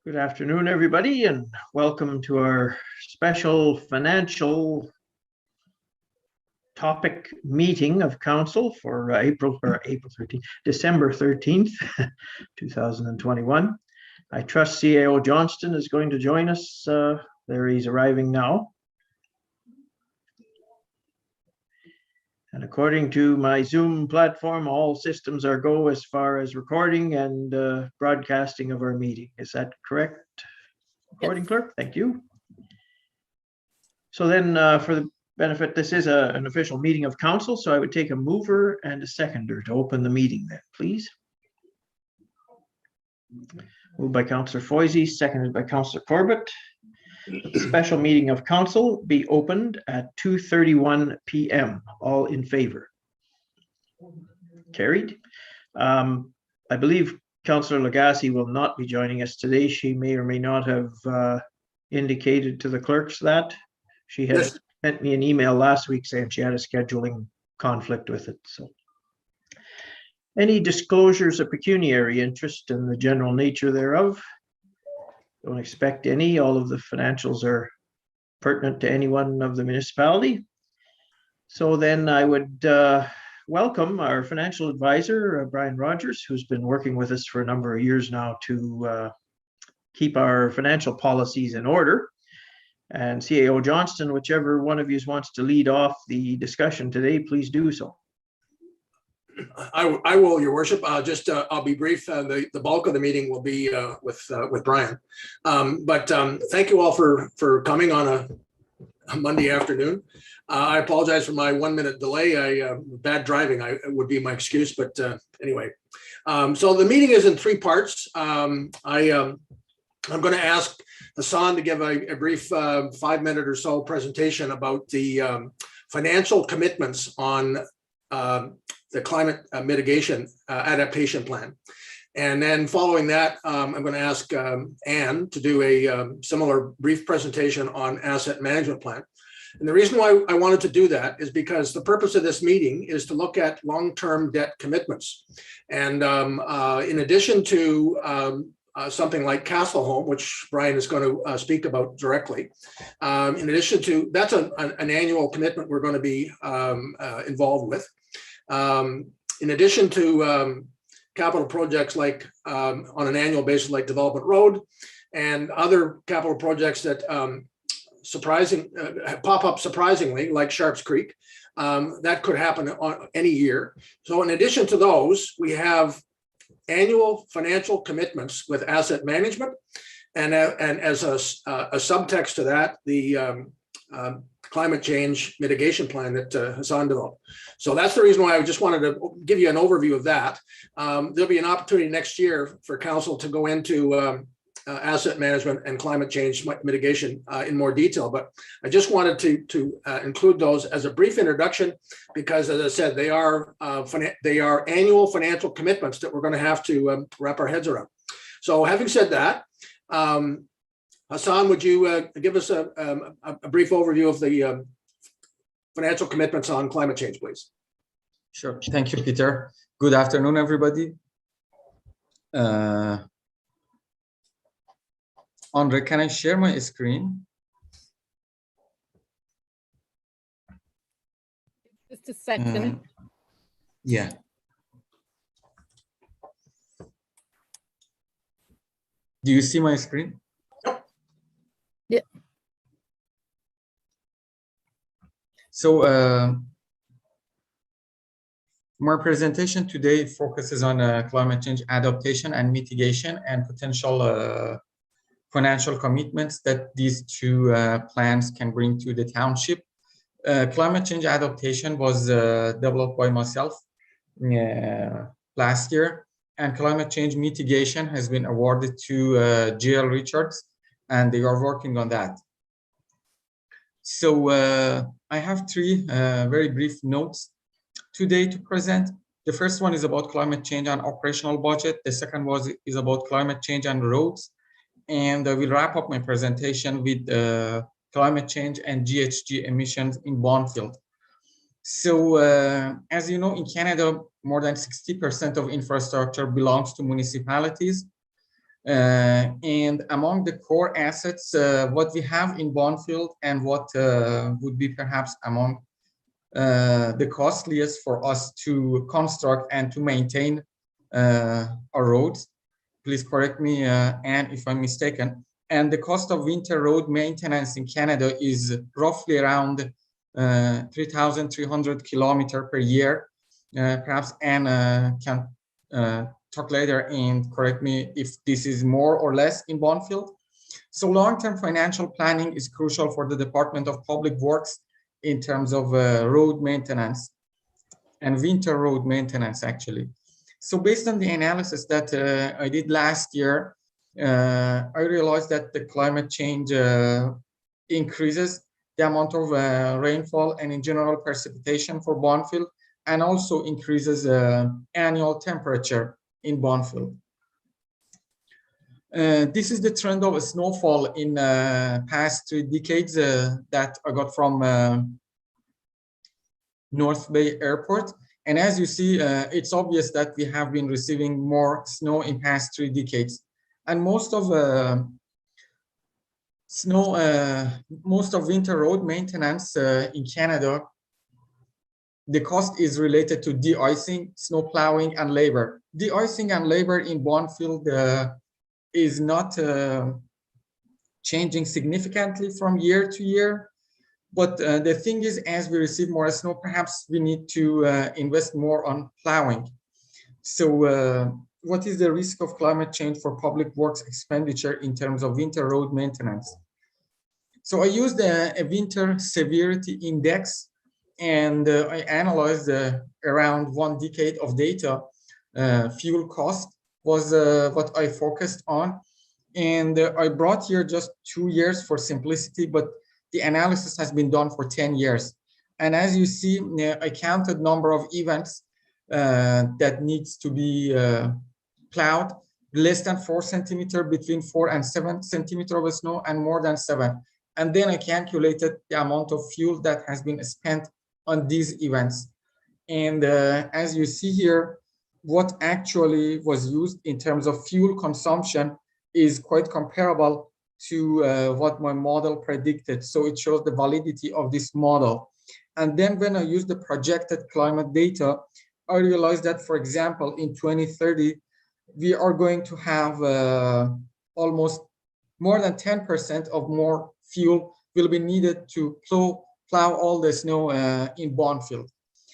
Good afternoon, everybody, and welcome to our special financial topic meeting of council for December 13th, 2021. I trust CAO Johnston is going to join us. There he's arriving now. And according to my Zoom platform, all systems are go as far as recording and broadcasting of our meeting. Is that correct? Recording clerk, thank you. So then for the benefit, this is an official meeting of council, so I would take a mover and a seconder to open the meeting then, please. Moved by Councillor Foisey, seconded by Councillor Corbett. The special meeting of council be opened at 2:31 p.m. All in favor? Carried. I believe Councillor Lagasse will not be joining us today. She may or may not have indicated to the clerks that. She had sent me an email last week saying she had a scheduling conflict with it. So, any disclosures of pecuniary interest and the general nature thereof? Don't expect any. All of the financials are pertinent to anyone of the municipality. So then I would welcome our financial advisor, Brian Rogers, who's been working with us for a number of years now to keep our financial policies in order. And CAO Johnston, whichever one of you wants to lead off the discussion today, please do so. I will, Your Worship. I'll be brief. The bulk of the meeting will be with Brian. But thank you all for coming on a Monday afternoon. I apologize for my 1 minute delay. Bad driving would be my excuse. But anyway, so the meeting is in three parts. I'm going to ask Hassan to give a brief 5 minute or so presentation about the financial commitments on the climate mitigation adaptation plan. And then following that, I'm going to ask Anne to do a similar brief presentation on asset management plan. And the reason why I wanted to do that is because the purpose of this meeting is to look at long-term debt commitments. And in addition to something like Castle Home, which Brian is going to speak about directly. In addition to, that's an annual commitment we're going to be involved with. In addition to capital projects like on an annual basis, like Development Road and other capital projects that pop up surprisingly, like Sharps Creek, that could happen on any year. So in addition to those, we have annual financial commitments with asset management, and as a subtext to that, the climate change mitigation plan that Hassan developed. So that's the reason why I just wanted to give you an overview of that. There'll be an opportunity next year for council to go into asset management and climate change mitigation in more detail, but I just wanted to include those as a brief introduction because, as I said, they are annual financial commitments that we're going to have to wrap our heads around. So having said that, Hassan, would you give us a brief overview of the financial commitments on climate change, please? Sure. Thank you, Peter. Good afternoon, everybody. Andre, can I share my screen? Just a second. Yeah. Do you see my screen? Yeah. So my presentation today focuses on climate change adaptation and mitigation and potential financial commitments that these two plans can bring to the township. Climate change adaptation was developed by myself last year, and climate change mitigation has been awarded to GL Richards, and they are working on that. So I have three very brief notes today to present. The first one is about climate change and operational budget. The second is about climate change and roads. And I will wrap up my presentation with climate change and GHG emissions in Bonfield. So as you know, in Canada, more than 60% of infrastructure belongs to municipalities. And among the core assets, what we have in Bonfield and what would be perhaps among the costliest for us to construct and to maintain our roads. Please correct me, Anne, if I'm mistaken. And the cost of winter road maintenance in Canada is roughly around 3,300 kilometers per year. Perhaps Anne can talk later and correct me if this is more or less in Bonfield. So long-term financial planning is crucial for the Department of Public Works in terms of road maintenance and winter road maintenance, actually. So based on the analysis that I did last year, I realized that the climate change increases the amount of rainfall and in general precipitation for Bonfield, and also increases annual temperature in Bonfield. This is the trend of snowfall in past 3 decades that I got from North Bay Airport. And as you see, it's obvious that we have been receiving more snow in past 3 decades. And most of winter road maintenance in Canada, the cost is related to de-icing, snow plowing, and labor. De-icing and labor in Bonfield is not changing significantly from year to year. But the thing is, as we receive more snow, perhaps we need to invest more on plowing. So what is the risk of climate change for public works expenditure in terms of winter road maintenance? So I used a winter severity index, and I analyzed around 1 decade of data. Fuel cost was what I focused on. And I brought here just 2 years for simplicity, but the analysis has been done for 10 years. And as you see, I counted number of events that needs to be plowed, less than 4 centimeters, between 4 and 7 centimeters of snow, and more than 7. And then I calculated the amount of fuel that has been spent on these events. And as you see here, what actually was used in terms of fuel consumption is quite comparable to what my model predicted. So it shows the validity of this model. And then when I use the projected climate data, I realized that, for example, in 2030, we are going to have almost more than 10% of more fuel will be needed to plow all the snow in Bonfield.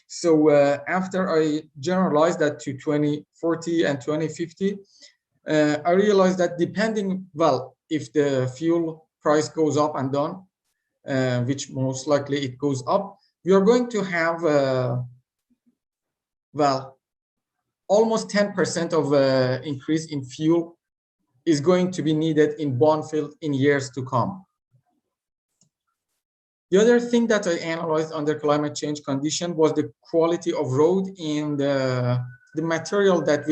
So after I generalized that to 2040 and 2050, I realized that depending, well, if the fuel price goes up and down, which most likely it goes up, we are going to have, well, almost 10% of increase in fuel is going to be needed in Bonfield in years to come. The other thing that I analyzed under climate change condition was the quality of road and the material that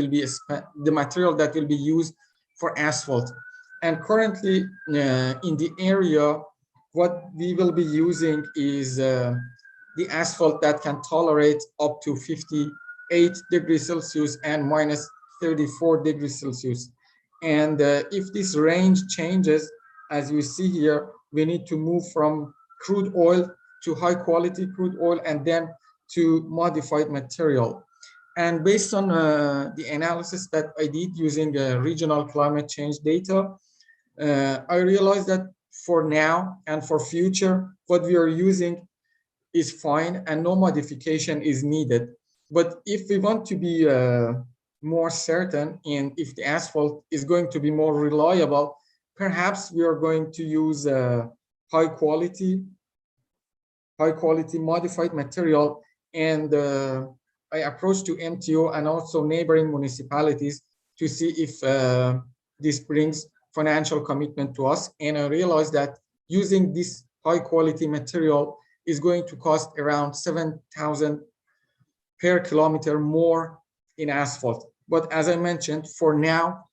will be used for asphalt. And currently in the area, what we will be using is the asphalt that can tolerate up to 58 degrees Celsius and minus 34 degrees Celsius. And if this range changes, as you see here, we need to move from crude oil to high quality crude oil and then to modified material. And based on the analysis that I did using regional climate change data, I realized that for now and for future, what we are using is fine and no modification is needed. But if we want to be more certain, and if the asphalt is going to be more reliable, perhaps we are going to use high quality modified material. And I approached to MTO and also neighboring municipalities to see if this brings financial commitment to us. And I realized that using this high quality material is going to cost around 7,000 per kilometer more in asphalt. But as I mentioned, for now,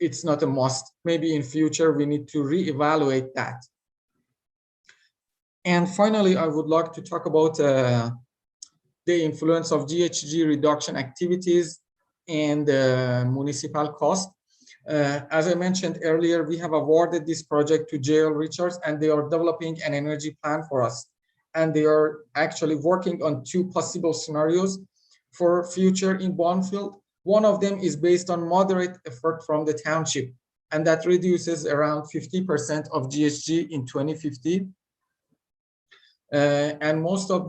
it's not a must. Maybe in future, we need to reevaluate that. And finally, I would like to talk about the influence of GHG reduction activities and municipal cost. As I mentioned earlier, we have awarded this project to JL Richards, and they are developing an energy plan for us. And they are actually working on 2 possible scenarios for future in Bonfield. One of them is based on moderate effort from the township, and that reduces around 50% of GHG in 2050. And most of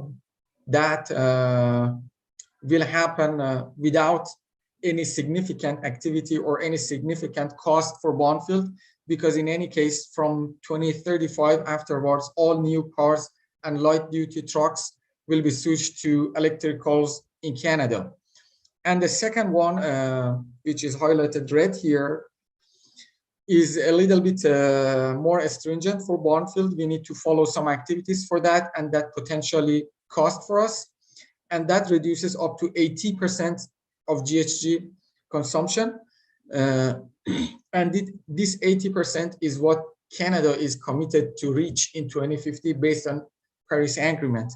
that will happen without any significant activity or any significant cost for Bonfield, because in any case, from 2035 afterwards, all new cars and light-duty trucks will be switched to electricals in Canada. And the second one, which is highlighted red here, is a little bit more stringent for Bonfield. We need to follow some activities for that, and that potentially cost for us. And that reduces up to 80% of GHG consumption. And this 80% is what Canada is committed to reach in 2050 based on Paris Agreement.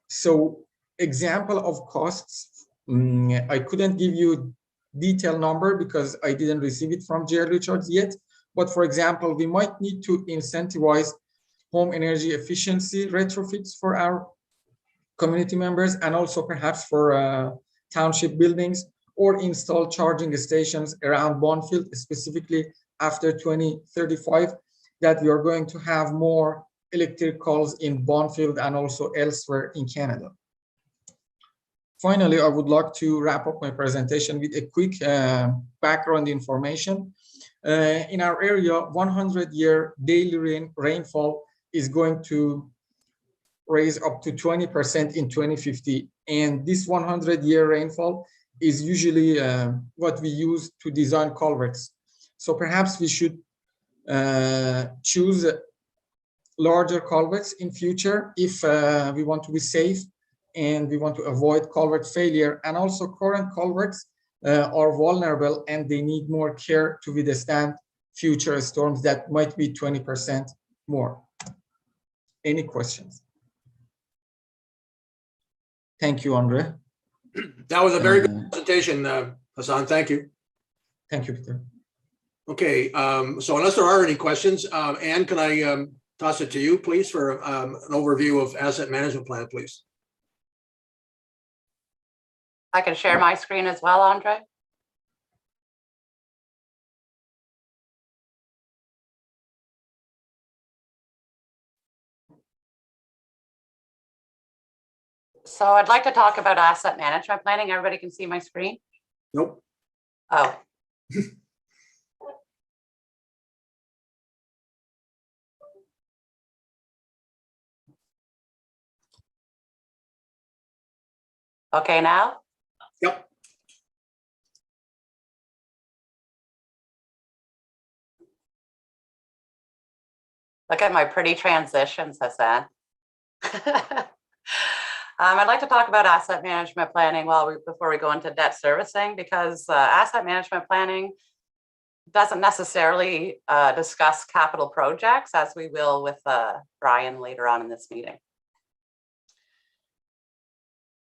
So example of costs, I couldn't give you detailed number because I didn't receive it from J.R. Richards yet. But for example, we might need to incentivize home energy efficiency retrofits for our community members, and also perhaps for township buildings, or install charging stations around Bonfield, specifically after 2035, that we are going to have more electric calls in Bonfield and also elsewhere in Canada. Finally, I would like to wrap up my presentation with a quick background information. In our area, 100-year daily rainfall is going to raise up to 20% in 2050. And this 100-year rainfall is usually what we use to design culverts. So perhaps we should choose larger culverts in future if we want to be safe and we want to avoid culvert failure. And also current culverts are vulnerable and they need more care to withstand future storms that might be 20% more. Any questions? Thank you, Andre. That was a very good presentation, Hassan. Thank you. Thank you, Peter. Okay, so unless there are any questions, Anne, can I toss it to you, please, for an overview of asset management plan, please? I can share my screen as well, Andre. So I'd like to talk about asset management planning. Everybody can see my screen? Nope. Oh. Okay, now? Yep. Look at my pretty transitions, Hassan. I'd like to talk about asset management planning before we go into debt servicing, because asset management planning doesn't necessarily discuss capital projects, as we will with Brian later on in this meeting.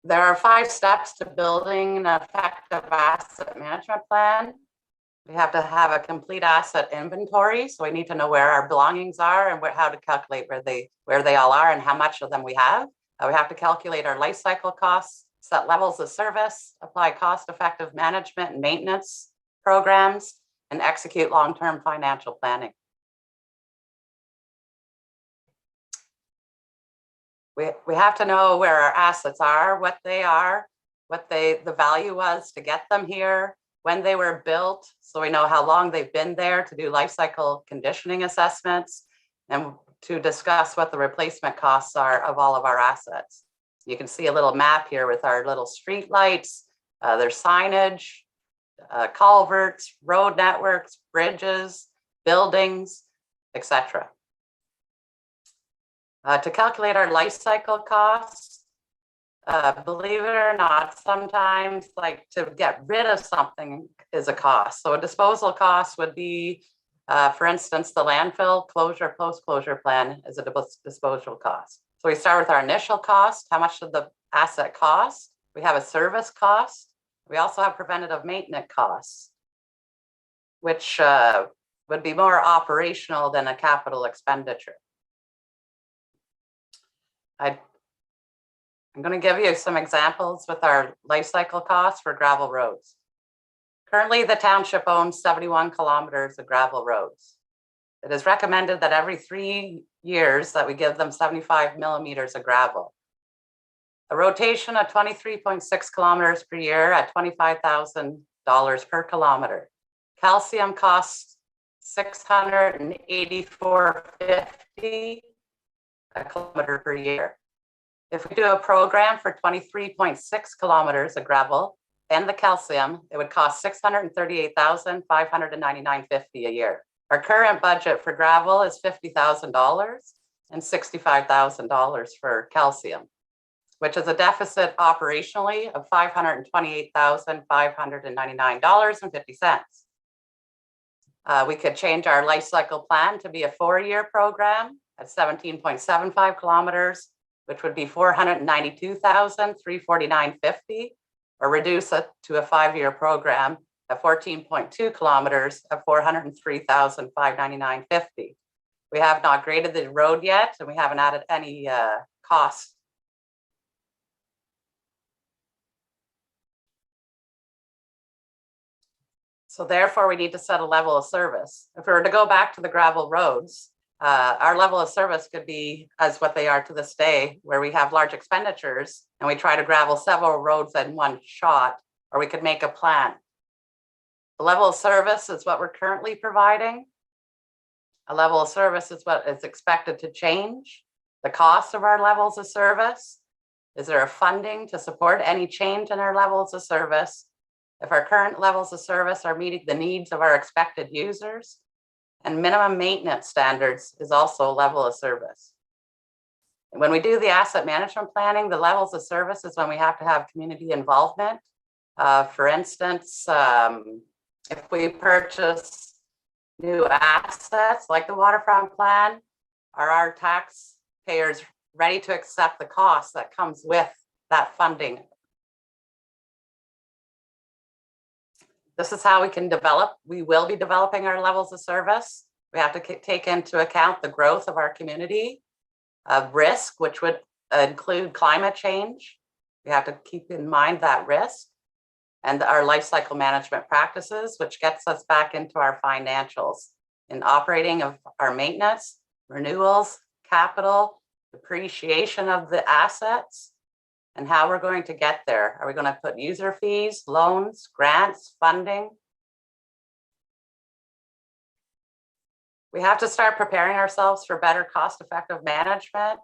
There are 5 steps to building an effective asset management plan. We have to have a complete asset inventory, so we need to know where our belongings are and how to calculate where they all are and how much of them we have. We have to calculate our life cycle costs, set levels of service, apply cost-effective management and maintenance programs, and execute long-term financial planning. We have to know where our assets are, what they are, what the value was to get them here, when they were built, so we know how long they've been there to do life cycle conditioning assessments, and to discuss what the replacement costs are of all of our assets. You can see a little map here with our little street lights, their signage, culverts, road networks, bridges, buildings, etc. To calculate our life cycle costs, believe it or not, sometimes like to get rid of something is a cost. So a disposal cost would be, for instance, the landfill closure, post-closure plan is a disposal cost. So we start with our initial cost. How much did the asset cost? We have a service cost. We also have preventative maintenance costs, which would be more operational than a capital expenditure. I'm going to give you some examples with our life cycle costs for gravel roads. Currently, the township owns 71 kilometers of gravel roads. It is recommended that every 3 years that we give them 75 millimeters of gravel. A rotation of 23.6 kilometers per year at $25,000 per kilometer. Calcium costs $684.50 a kilometer per year. If we do a program for 23.6 kilometers of gravel and the calcium, it would cost $638,599.50 a year. Our current budget for gravel is $50,000 and $65,000 for calcium, which is a deficit operationally of $528,599.50. We could change our life cycle plan to be a 4-year program at 17.75 kilometers, which would be $492,349.50, or reduce it to a 5-year program at 14.2 kilometers at $403,599.50. We have not graded the road yet, and we haven't added any costs. So therefore, we need to set a level of service. If we were to go back to the gravel roads, our level of service could be as what they are to this day, where we have large expenditures and we try to gravel several roads in one shot, or we could make a plan. The level of service is what we're currently providing. A level of service is what is expected to change. The cost of our levels of service. Is there a funding to support any change in our levels of service? If our current levels of service are meeting the needs of our expected users, and minimum maintenance standards is also a level of service. And when we do the asset management planning, the levels of service is when we have to have community involvement. For instance, if we purchase new assets like the waterfront plan, are our taxpayers ready to accept the cost that comes with that funding? This is how we can develop. We will be developing our levels of service. We have to take into account the growth of our community, risk, which would include climate change. We have to keep in mind that risk, and our life cycle management practices, which gets us back into our financials in operating of our maintenance, renewals, capital, depreciation of the assets, and how we're going to get there. Are we going to put user fees, loans, grants, funding? We have to start preparing ourselves for better cost-effective management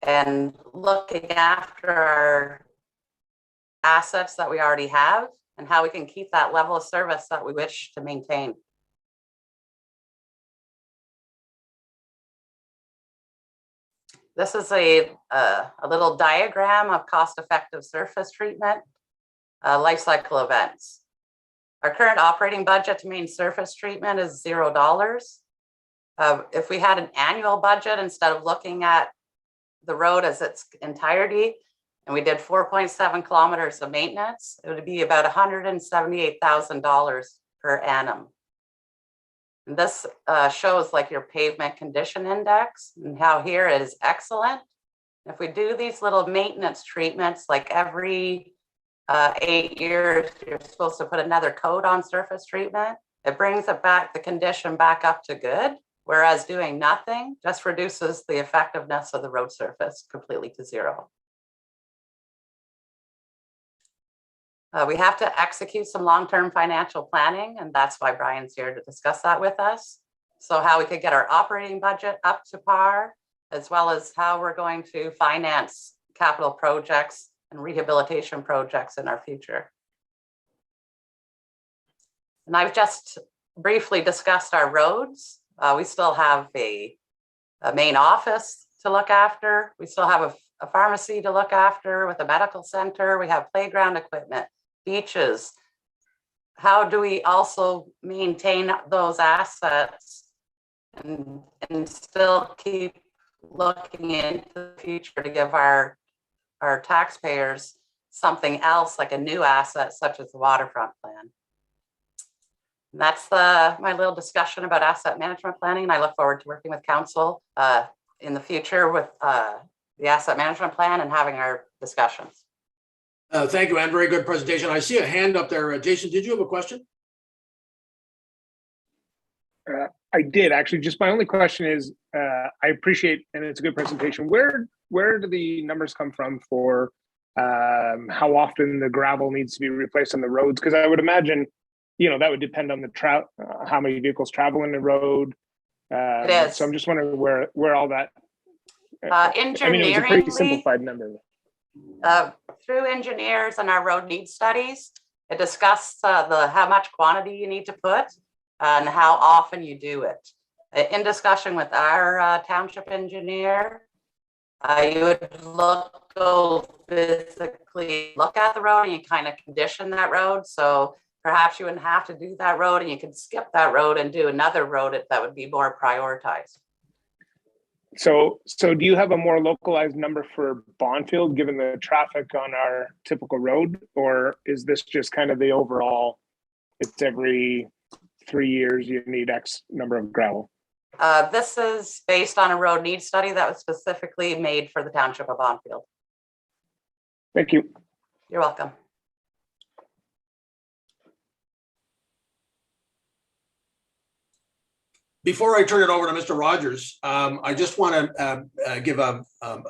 and looking after our assets that we already have and how we can keep that level of service that we wish to maintain. This is a little diagram of cost-effective surface treatment, life cycle events. Our current operating budget to main surface treatment is $0. If we had an annual budget, instead of looking at the road as its entirety, and we did 4.7 kilometers of maintenance, it would be about $178,000 per annum. And this shows like your pavement condition index and how here it is excellent. If we do these little maintenance treatments, like every 8 years, you're supposed to put another coat on surface treatment. It brings it back, the condition back up to good, whereas doing nothing just reduces the effectiveness of the road surface completely to zero. We have to execute some long-term financial planning, and that's why Brian's here to discuss that with us. So how we could get our operating budget up to par, as well as how we're going to finance capital projects and rehabilitation projects in our future. And I've just briefly discussed our roads. We still have a main office to look after. We still have a pharmacy to look after with a medical center. We have playground equipment, beaches. How do we also maintain those assets and still keep looking into the future to give our taxpayers something else like a new asset such as the waterfront plan. And that's my little discussion about asset management planning. And I look forward to working with council in the future with the asset management plan and having our discussions. Thank you, Anne. Very good presentation. I see a hand up there. Jason, did you have a question? I did actually. Just my only question is, I appreciate, and it's a good presentation. Where do the numbers come from for how often the gravel needs to be replaced on the roads? Because I would imagine, that would depend on the how many vehicles travel in the road. It is. So I'm just wondering where all that. Engineering. It was a pretty simplified number. Through engineers and our road need studies, it discussed how much quantity you need to put and how often you do it. In discussion with our township engineer, you would go physically look at the road and you kind of condition that road. So perhaps you wouldn't have to do that road and you could skip that road and do another road that would be more prioritized. So do you have a more localized number for Bonfield given the traffic on our typical road, or is this just kind of the overall, it's every 3 years you need X number of gravel? This is based on a road need study that was specifically made for the township of Bonfield. Thank you. You're welcome. Before I turn it over to Mr. Rogers, I just want to give a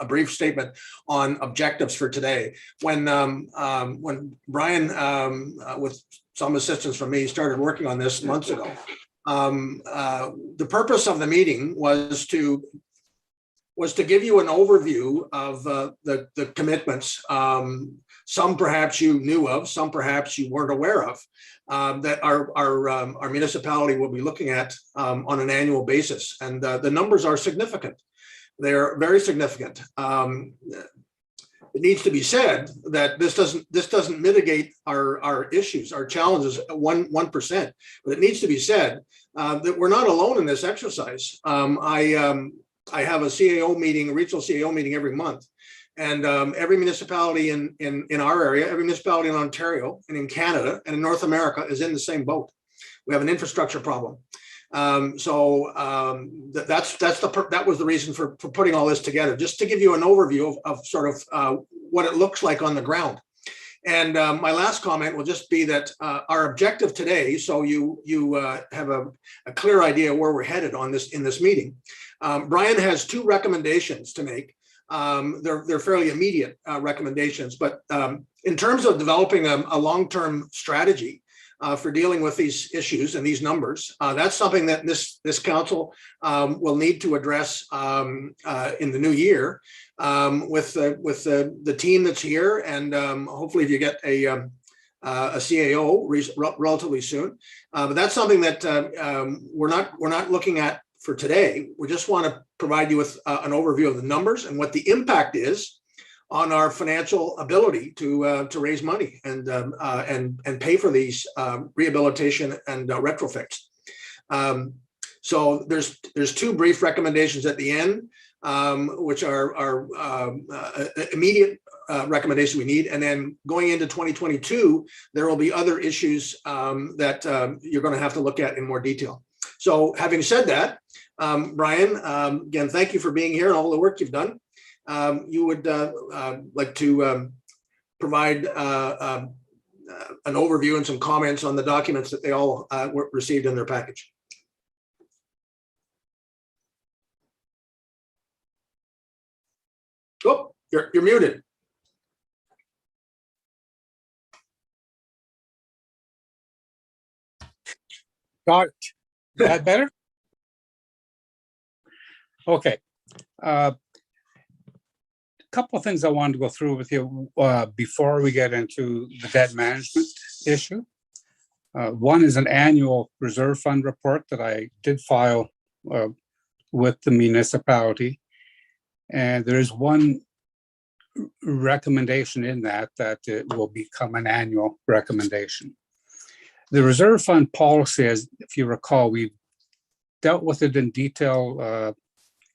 brief statement on objectives for today. When Brian, with some assistance from me, started working on this months ago, the purpose of the meeting was to give you an overview of the commitments. Some perhaps you knew of, some perhaps you weren't aware of, that our municipality will be looking at on an annual basis. And the numbers are significant. They're very significant. It needs to be said that this doesn't mitigate our issues, our challenges 1%, but it needs to be said that we're not alone in this exercise. I have a CAO meeting, a regional CAO meeting every month. And every municipality in our area, every municipality in Ontario and in Canada and in North America is in the same boat. We have an infrastructure problem. That was the reason for putting all this together, just to give you an overview of sort of what it looks like on the ground. And my last comment will just be that our objective today, so you have a clear idea where we're headed on this in this meeting. Brian has 2 recommendations to make. They're fairly immediate recommendations, but in terms of developing a long-term strategy for dealing with these issues and these numbers, that's something that this council will need to address in the new year with the team that's here, and hopefully if you get a CAO relatively soon. But that's something that we're not looking at for today. We just want to provide you with an overview of the numbers and what the impact is on our financial ability to raise money and pay for these rehabilitation and retrofits. So there's 2 brief recommendations at the end, which are immediate recommendations we need, and then going into 2022, there will be other issues that you're going to have to look at in more detail. So having said that, Brian, again, thank you for being here and all the work you've done. You would like to provide an overview and some comments on the documents that they all were received in their package. Oh, you're muted. Got it. That better? Okay. A couple of things I wanted to go through with you before we get into the debt management issue. One is an annual reserve fund report that I did file with the municipality. And there is one recommendation in that it will become an annual recommendation. The reserve fund policy, as if you recall, we've dealt with it in detail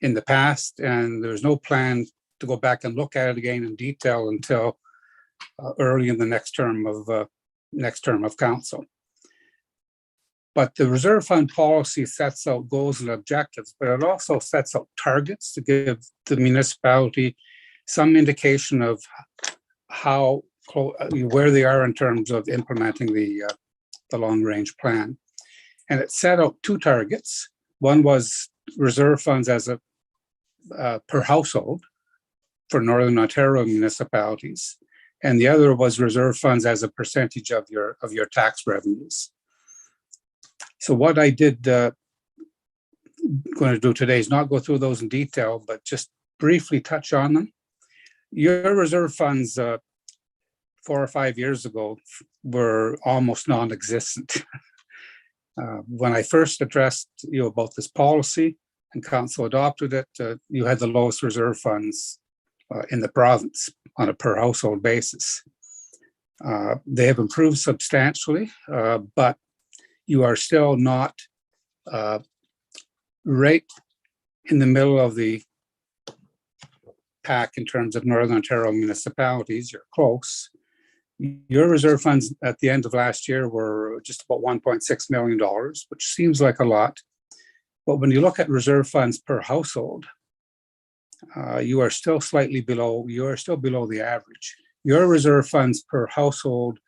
in the past, and there's no plan to go back and look at it again in detail until early in the next term of council. But the reserve fund policy sets out goals and objectives, but it also sets out targets to give the municipality some indication of how where they are in terms of implementing the long-range plan. And it set out two targets. One was reserve funds as a per household for Northern Ontario municipalities, and the other was reserve funds as a percentage of your tax revenues. So what I did going to do today is not go through those in detail, but just briefly touch on them. Your reserve funds 4 or 5 years ago were almost non-existent. When I first addressed you about this policy and council adopted it, you had the lowest reserve funds in the province on a per household basis. They have improved substantially, but you are still not right in the middle of the pack in terms of Northern Ontario municipalities. You're close. Your reserve funds at the end of last year were just about $1.6 million, which seems like a lot. But when you look at reserve funds per household, you are still slightly below, you are still below the average. Your reserve funds per household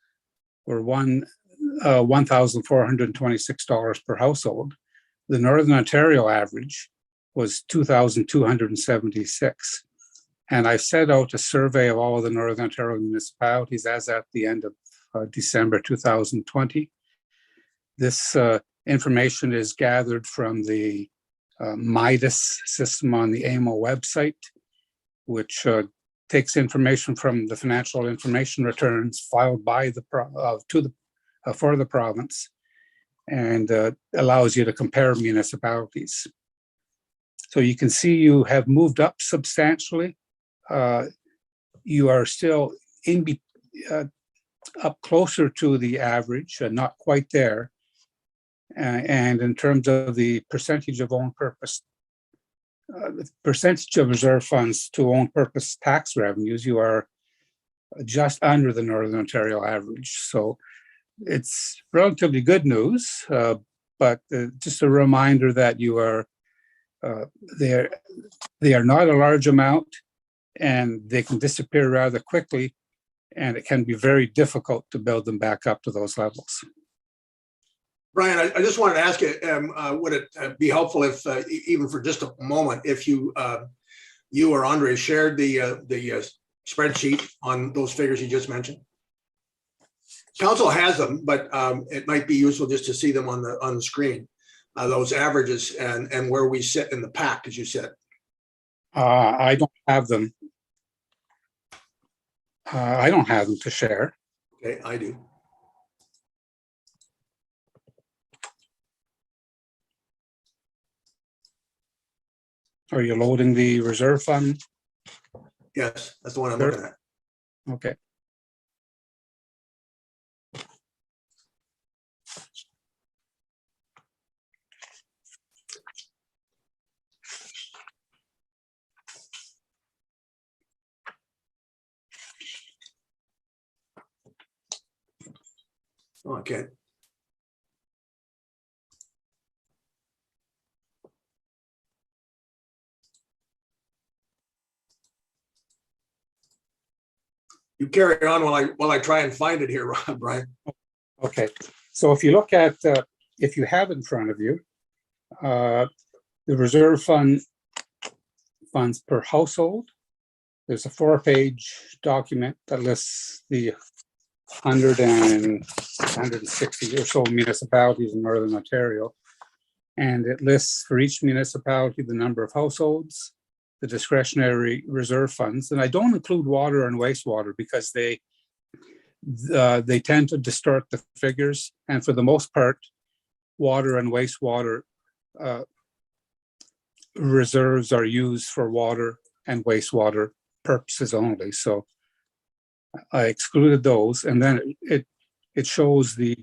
were $1,426 per household. The Northern Ontario average was $2,276. And I set out a survey of all of the Northern Ontario municipalities as at the end of December 2020. This information is gathered from the MIDAS system on the AMO website, which takes information from the financial information returns filed by for the province, and allows you to compare municipalities. So you can see you have moved up substantially. You are still up closer to the average, not quite there. And in terms of the percentage of own purpose, the percentage of reserve funds to own purpose tax revenues, you are just under the Northern Ontario average. So it's relatively good news, but just a reminder that you are they are not a large amount, and they can disappear rather quickly, and it can be very difficult to build them back up to those levels. Brian, I just wanted to ask you, would it be helpful if, even for just a moment, if you or Andre shared the spreadsheet on those figures you just mentioned? Council has them, but it might be useful just to see them on the screen, those averages and where we sit in the pack, as you said. I don't have them. I don't have them to share. Okay, I do. Are you loading the reserve fund? Yes, that's the one I'm looking at. Okay. Okay. You carry on while I try and find it here, Brian. Okay. So if you look at, if you have in front of you, the reserve funds per household, there's a 4-page document that lists the 160 or so municipalities in Northern Ontario. And it lists for each municipality the number of households, the discretionary reserve funds. And I don't include water and wastewater because they tend to distort the figures. And for the most part, water and wastewater reserves are used for water and wastewater purposes only. So I excluded those, and then it shows the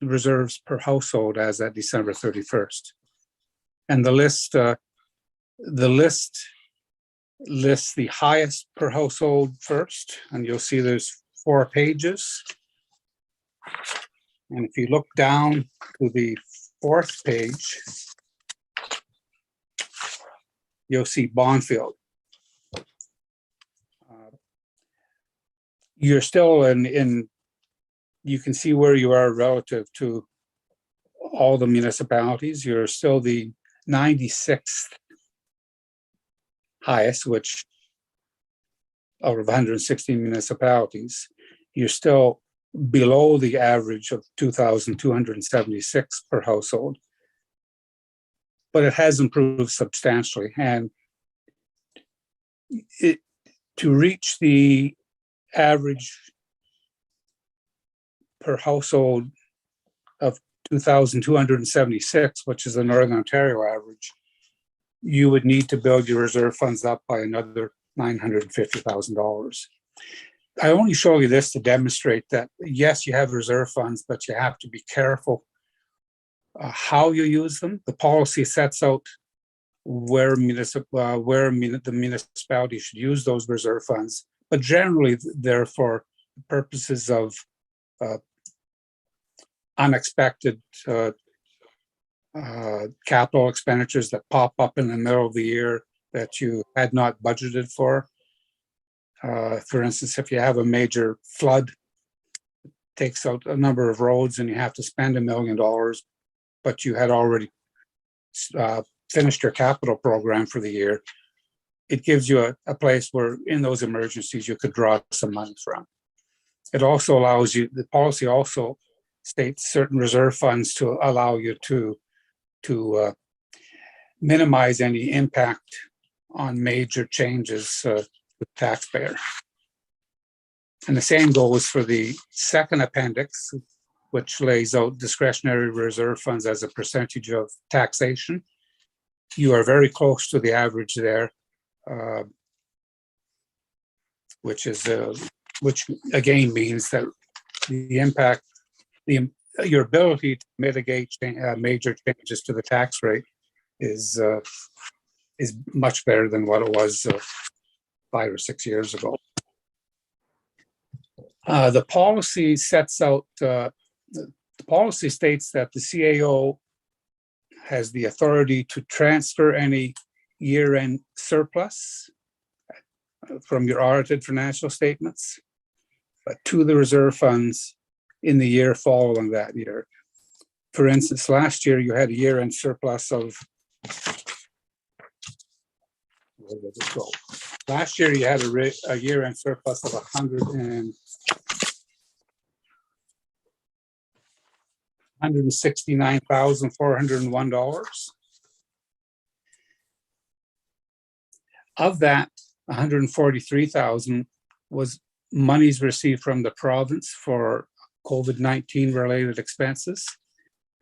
reserves per household as at December 31st. And the list the list lists the highest per household first, and you'll see there's 4 pages. And if you look down to the 4th page, you'll see Bonfield. You're still in, you can see where you are relative to all the municipalities. You're still the 96th highest, which out of 116 municipalities, you're still below the average of 2,276 per household. But it has improved substantially. And to reach the average per household of 2,276, which is the Northern Ontario average, you would need to build your reserve funds up by another $950,000. I only show you this to demonstrate that, yes, you have reserve funds, but you have to be careful how you use them. The policy sets out where the municipality should use those reserve funds, but generally they're for purposes of unexpected capital expenditures that pop up in the middle of the year that you had not budgeted for. For instance, if you have a major flood, takes out a number of roads and you have to spend $1 million, but you had already finished your capital program for the year, it gives you a place where in those emergencies you could draw some money from. It also allows you, the policy also states certain reserve funds to allow you to minimize any impact on major changes to the taxpayer. And the same goes for the second appendix, which lays out discretionary reserve funds as a percentage of taxation. You are very close to the average there, which again means that the impact, your ability to mitigate major changes to the tax rate is much better than what it was 5 or 6 years ago. The policy sets out, the policy states that the CAO has the authority to transfer any year-end surplus from your audited financial statements to the reserve funds in the year following that year. For instance, last year you had a year-end surplus of, where did it go? Last year you had a year-end surplus of $169,401. Of that, $143,000 was monies received from the province for COVID-19 related expenses.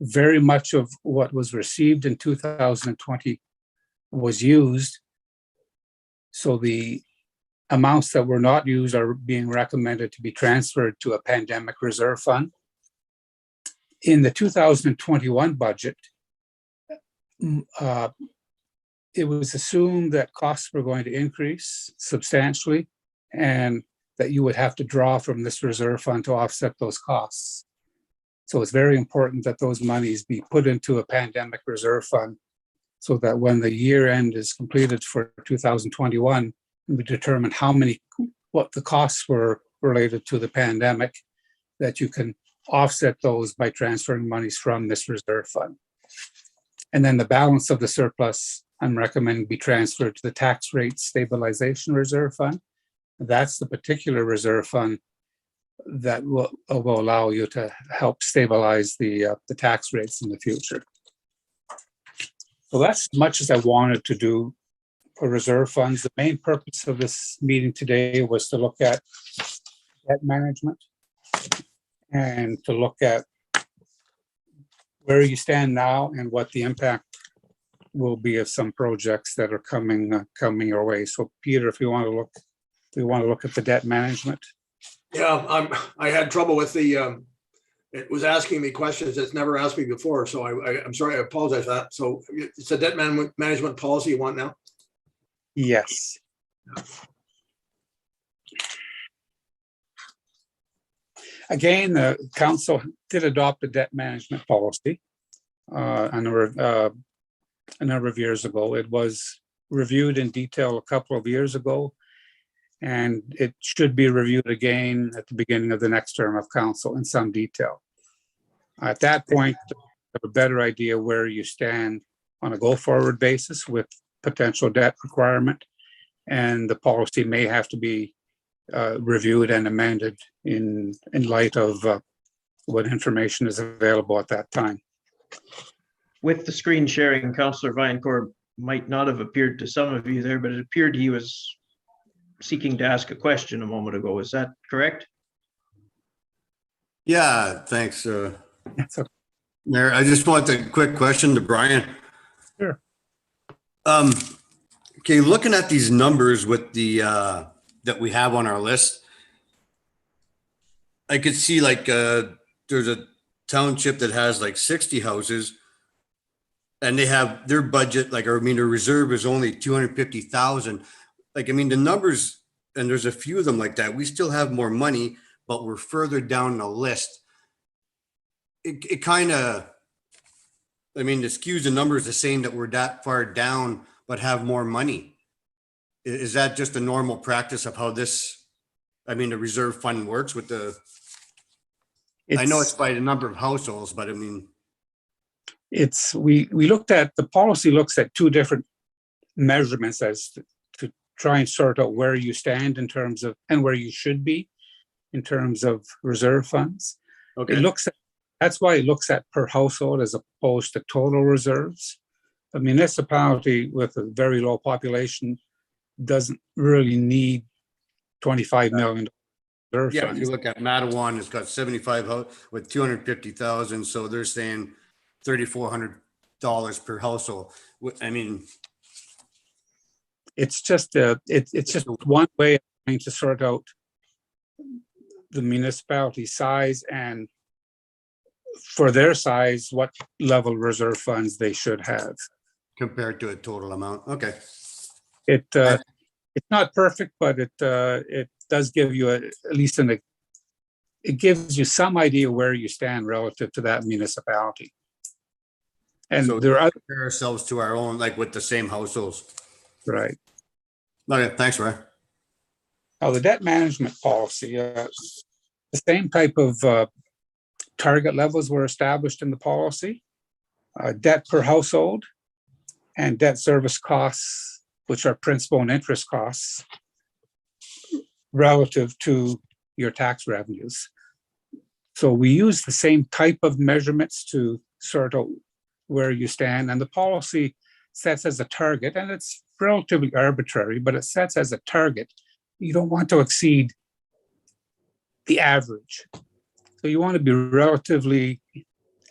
Very much of what was received in 2020 was used. So the amounts that were not used are being recommended to be transferred to a pandemic reserve fund. In the 2021 budget, it was assumed that costs were going to increase substantially and that you would have to draw from this reserve fund to offset those costs. So it's very important that those monies be put into a pandemic reserve fund so that when the year end is completed for 2021, we determine what the costs were related to the pandemic, that you can offset those by transferring monies from this reserve fund. And then the balance of the surplus, I'm recommending be transferred to the tax rate stabilization reserve fund. That's the particular reserve fund that will allow you to help stabilize the tax rates in the future. So that's as much as I wanted to do for reserve funds. The main purpose of this meeting today was to look at debt management and to look at where you stand now and what the impact will be of some projects that are coming your way. So Peter, if you want to look at the debt management. Yeah, I had trouble with the, it was asking me questions it's never asked me before. So I'm sorry, I apologize for that. So it's a debt management policy you want now? Yes. Again, the council did adopt a debt management policy a number of years ago. It was reviewed in detail a couple of years ago, and it should be reviewed again at the beginning of the next term of council in some detail. At that point, you have a better idea where you stand on a go-forward basis with potential debt requirement, and the policy may have to be reviewed and amended in light of what information is available at that time. With the screen sharing, Councillor Viancourt might not have appeared to some of you there, but it appeared he was seeking to ask a question a moment ago. Is that correct? Yeah, thanks. That's okay. Mayor, I just want a quick question to Brian. Sure. Okay, looking at these numbers with the that we have on our list, I could see like there's a township that has like 60 houses, and they have their budget, like, or I mean, their reserve is only 250,000. Like, I mean, the numbers, and there's a few of them like that. We still have more money, but we're further down the list. It kind of, I mean, it skews the numbers to saying that we're that far down, but have more money. Is that just a normal practice of how this, I mean, the reserve fund works with the, I know it's by the number of households, but I mean. We looked at, the policy looks at two different measurements as to try and sort out where you stand in terms of, and where you should be in terms of reserve funds. Okay. It looks at, that's why it looks at per household as opposed to total reserves. A municipality with a very low population doesn't really need 25 million reserve Yeah, funds. if you look at Matawan, it's got 75 with 250,000, so they're saying $3,400 per household. I mean, It's just it's just one way of trying to sort out the municipality size, and for their size, what level reserve funds they should have. compared to a total amount. Okay. It's not perfect, but it does give you at least it gives you some idea where you stand relative to that municipality. And So there are other, compare ourselves to our own, like with the same households. right. Okay, thanks, Ray. Now, the debt management policy, the same type of target levels were established in the policy. Debt per household and debt service costs, which are principal and interest costs, relative to your tax revenues. So we use the same type of measurements to sort out where you stand, and the policy sets as a target, and it's relatively arbitrary, but it sets as a target. You don't want to exceed the average. So you want to be relatively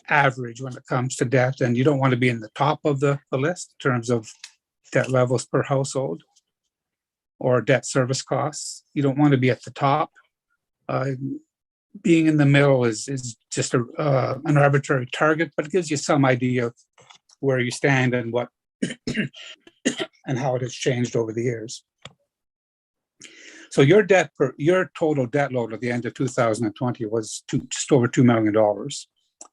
average when it comes to debt, and you don't want to be in the top of the list in terms of debt levels per household or debt service costs. You don't want to be at the top. Being in the middle is just an arbitrary target, but it gives you some idea of where you stand and what and how it has changed over the years. So your total debt load at the end of 2020 was just over $2 million.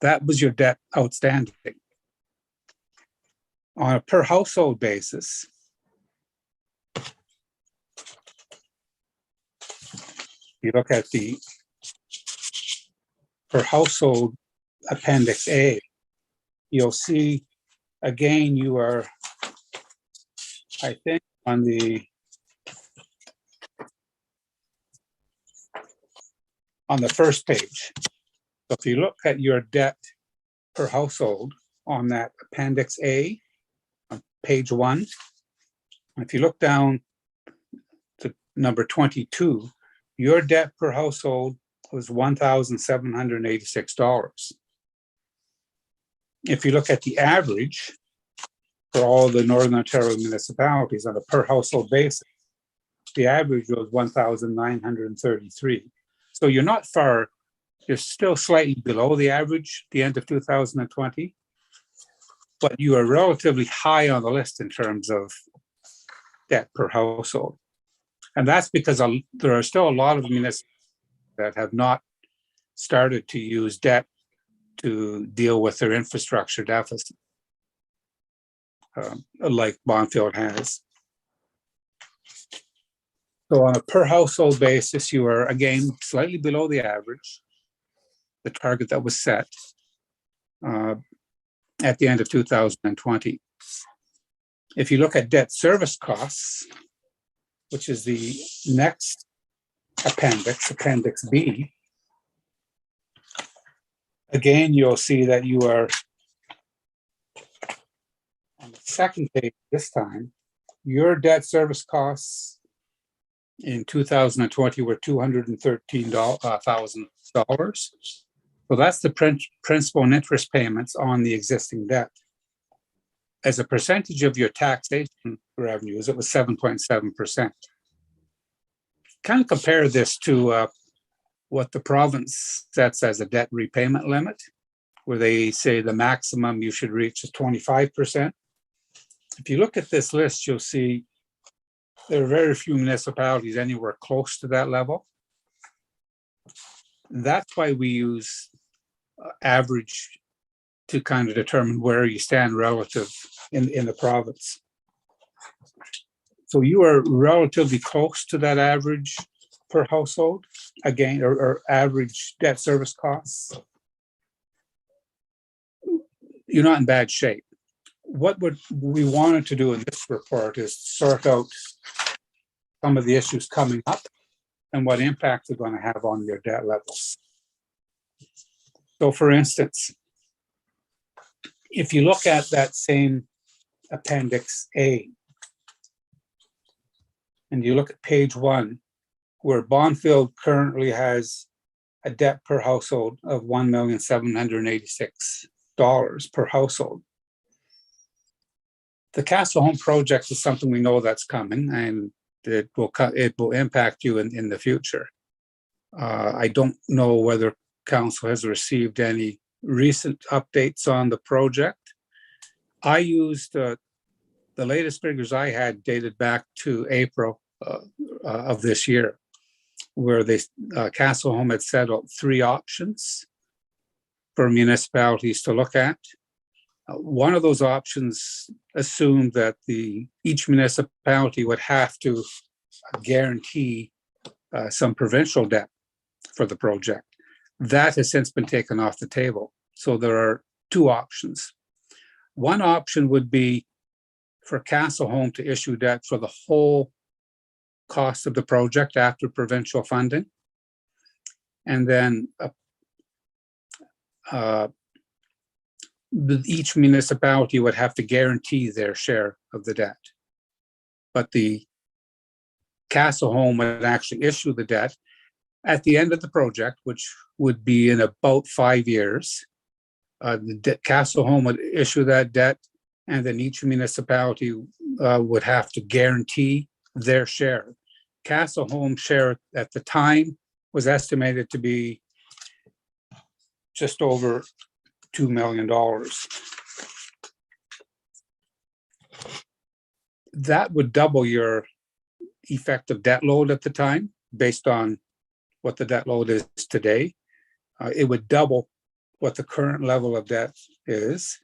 That was your debt outstanding. On a per household basis, you look at the per household Appendix A, you'll see, again, you are, I think, on the first page. So if you look at your debt per household on that Appendix A, on page 1, if you look down to number 22, your debt per household was $1,786. If you look at the average for all the Northern Ontario municipalities on a per household basis, the average was $1,933. So you're not far, you're still slightly below the average at the end of 2020, but you are relatively high on the list in terms of debt per household. And that's because there are still a lot of municipalities that have not started to use debt to deal with their infrastructure deficit, like Bonfield has. So on a per household basis, you are again slightly below the average, the target that was set at the end of 2020. If you look at debt service costs, which is the next appendix, Appendix B, again, you'll see that you are on the second page this time. Your debt service costs in 2020 were $213,000. So that's the principal and interest payments on the existing debt. As a percentage of your taxation revenues, it was 7.7%. Kind of compare this to what the province sets as a debt repayment limit, where they say the maximum you should reach is 25%. If you look at this list, you'll see there are very few municipalities anywhere close to that level. That's why we use average to kind of determine where you stand relative in the province. So you are relatively close to that average per household, again, or average debt service costs. You're not in bad shape. What we wanted to do in this report is sort out some of the issues coming up and what impact they're going to have on your debt levels. So for instance, if you look at that same Appendix A, and you look at page 1, where Bonfield currently has a debt per household of $1,786 per household. The Castle Home project is something we know that's coming, and it will impact you in the future. I don't know whether Council has received any recent updates on the project. I used the latest figures I had dated back to April of this year, where Castle Home had set out 3 options for municipalities to look at. One of those options assumed that each municipality would have to guarantee some provincial debt for the project. That has since been taken off the table. So there are 2 options. One option would be for Castle Home to issue debt for the whole cost of the project after provincial funding. And then each municipality would have to guarantee their share of the debt. But the Castle Home would actually issue the debt at the end of the project, which would be in about 5 years. The Castle Home would issue that debt, and then each municipality would have to guarantee their share. Castle Home share at the time was estimated to be just over $2 million. That would double your effective debt load at the time, based on what the debt load is today. It would double what the current level of debt is.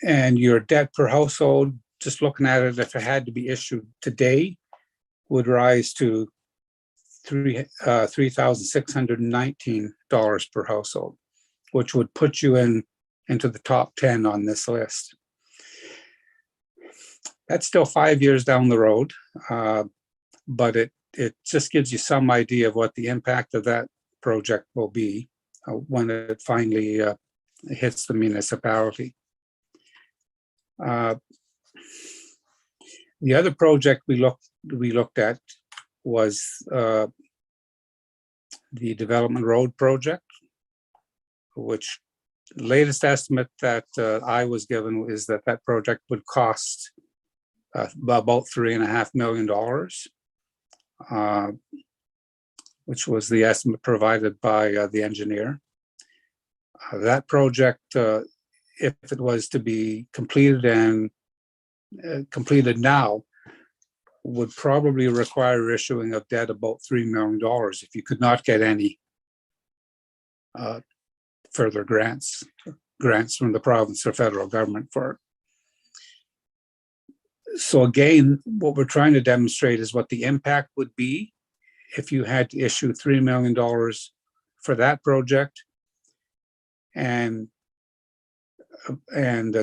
And your debt per household, just looking at it, if it had to be issued today, would rise to $3,619 per household, which would put you into the top 10 on this list. That's still 5 years down the road, but it just gives you some idea of what the impact of that project will be when it finally hits the municipality. The other project we looked at was the Development Road project, which latest estimate that I was given is that project would cost about $3.5 million, which was the estimate provided by the engineer. That project, if it was to be completed and completed now, would probably require issuing of debt about $3 million if you could not get any further grants from the province or federal government for it. So again, what we're trying to demonstrate is what the impact would be if you had to issue $3 million for that project and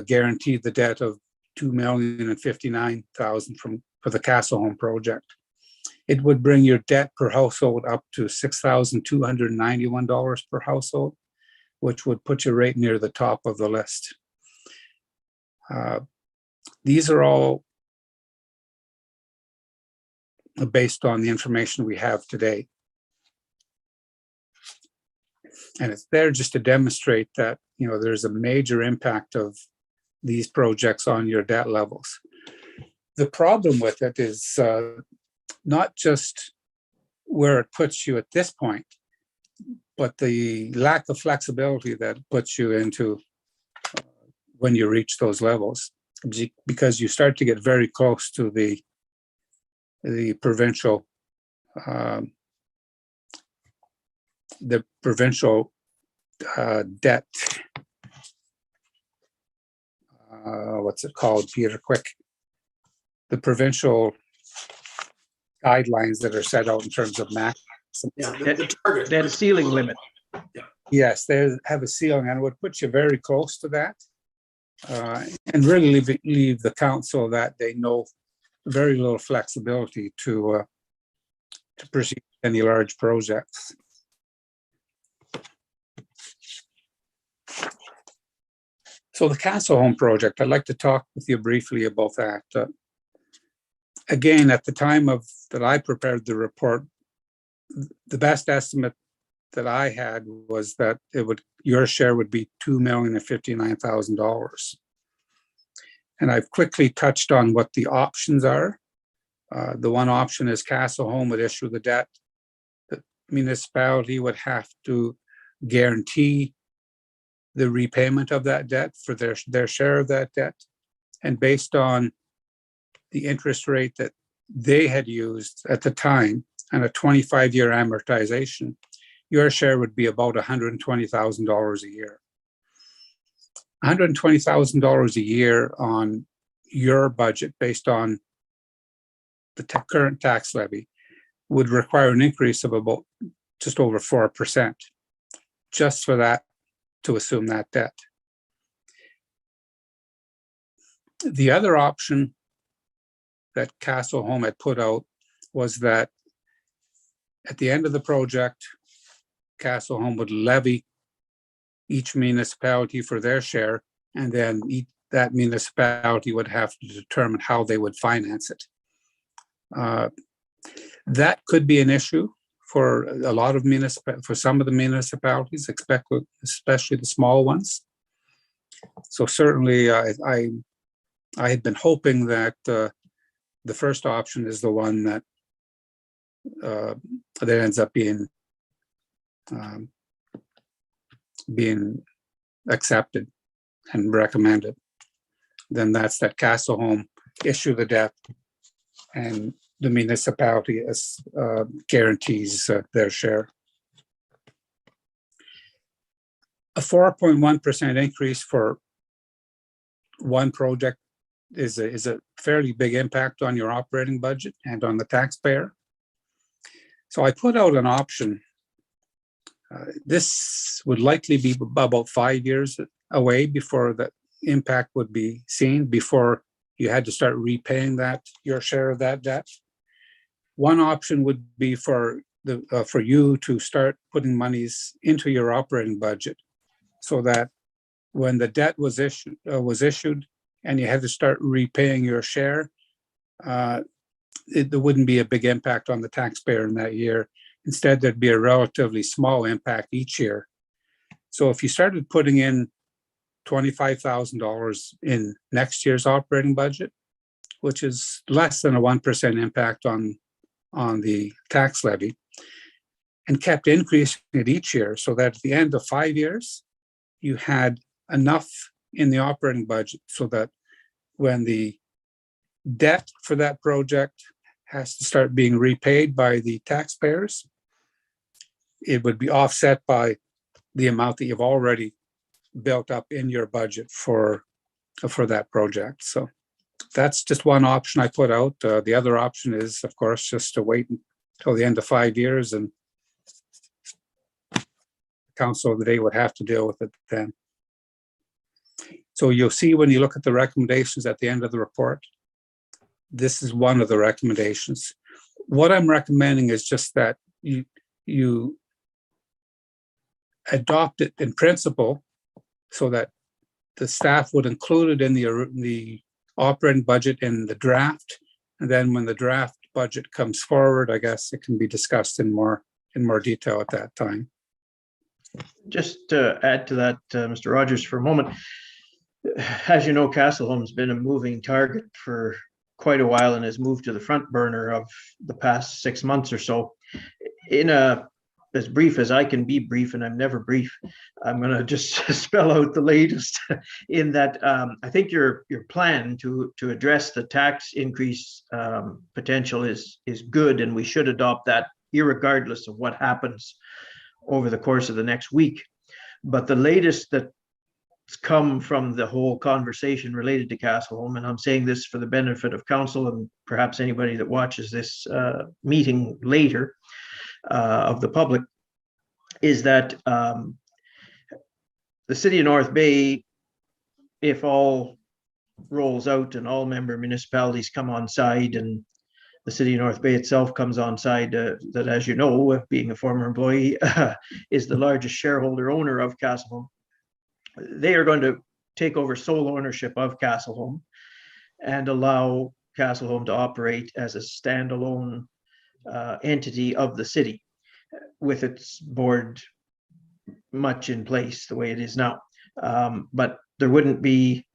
guarantee the debt of $2,059,000 for the Castle Home project. It would bring your debt per household up to $6,291 per household, which would put you right near the top of the list. These are all based on the information we have today. And it's there just to demonstrate that, there's a major impact of these projects on your debt levels. The problem with it is not just where it puts you at this point, but the lack of flexibility that puts you into when you reach those levels, because you start to get very close to the provincial debt. What's it called, Peter? Quick. The provincial guidelines that are set out in terms of max. Yeah, the target. Debt ceiling limit. Yes, they have a ceiling, and it would put you very close to that, and really leave the council that they know very little flexibility to proceed with any large projects. So the Castle Home project, I'd like to talk with you briefly about that. Again, at the time that I prepared the report, the best estimate that I had was that your share would be $2,059,000. And I've quickly touched on what the options are. The one option is Castle Home would issue the debt. The municipality would have to guarantee the repayment of that debt for their share of that debt. And based on the interest rate that they had used at the time and a 25-year amortization, your share would be about $120,000 a year. $120,000 a year on your budget based on the current tax levy would require an increase of about just over 4% just for that, to assume that debt. The other option that Castle Home had put out was that at the end of the project, Castle Home would levy each municipality for their share, and then that municipality would have to determine how they would finance it. That could be an issue for a lot of for some of the municipalities, especially the small ones. So certainly, I had been hoping that the first option is the one that ends up being accepted and recommended. Then that's that Castle Home issue the debt, and the municipality guarantees their share. A 4.1% increase for one project is a fairly big impact on your operating budget and on the taxpayer. So I put out an option. This would likely be about 5 years away before the impact would be seen, before you had to start repaying your share of that debt. One option would be for you to start putting monies into your operating budget, so that when the debt was issued and you had to start repaying your share, there wouldn't be a big impact on the taxpayer in that year. Instead, there'd be a relatively small impact each year. So if you started putting in $25,000 in next year's operating budget, which is less than a 1% impact on the tax levy, and kept increasing it each year, so that at the end of 5 years, you had enough in the operating budget so that when the debt for that project has to start being repaid by the taxpayers. It would be offset by the amount that you've already built up in your budget for that project. So that's just one option I put out. The other option is, of course, just to wait until the end of 5 years, and the council of the day would have to deal with it then. So you'll see when you look at the recommendations at the end of the report, this is one of the recommendations. What I'm recommending is just that you adopt it in principle so that the staff would include it in the operating budget in the draft. And then when the draft budget comes forward, I guess it can be discussed in more detail at that time. Just to add to that, Mr. Rogers, for a moment, as you know, Castlehome's been a moving target for quite a while and has moved to the front burner of the past 6 months or so. In as brief as I can be brief, and I'm never brief, I'm going to just spell out the latest in that I think your plan to address the tax increase potential is good, and we should adopt that irregardless of what happens over the course of the next week. But the latest that's come from the whole conversation related to Castleholme, and I'm saying this for the benefit of council and perhaps anybody that watches this meeting later, of the public, is that the city of North Bay, if all rolls out and all member municipalities come on side and the city of North Bay itself comes on side, that, as you know, being a former employee, is the largest shareholder owner of Castleholme. They are going to take over sole ownership of Castleholme and allow Castleholme to operate as a standalone entity of the city, with its board much in place the way it is now. But there wouldn't be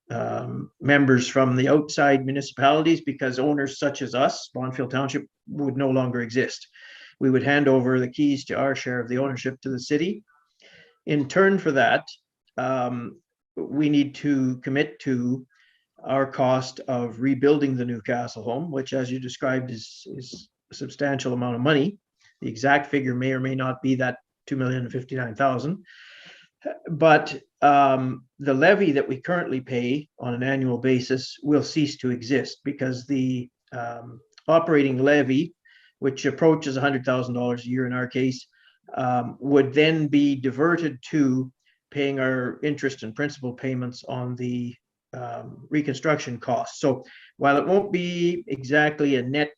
members from the outside municipalities, because owners such as us, Bonfield Township, would no longer exist. We would hand over the keys to our share of the ownership to the city. In turn for that, we need to commit to our cost of rebuilding the new Castleholme, which, as you described, is a substantial amount of money. The exact figure may or may not be that $2,059,000. But the levy that we currently pay on an annual basis will cease to exist, because the operating levy, which approaches $100,000 a year in our case, would then be diverted to paying our interest and principal payments on the reconstruction costs. So while it won't be exactly a net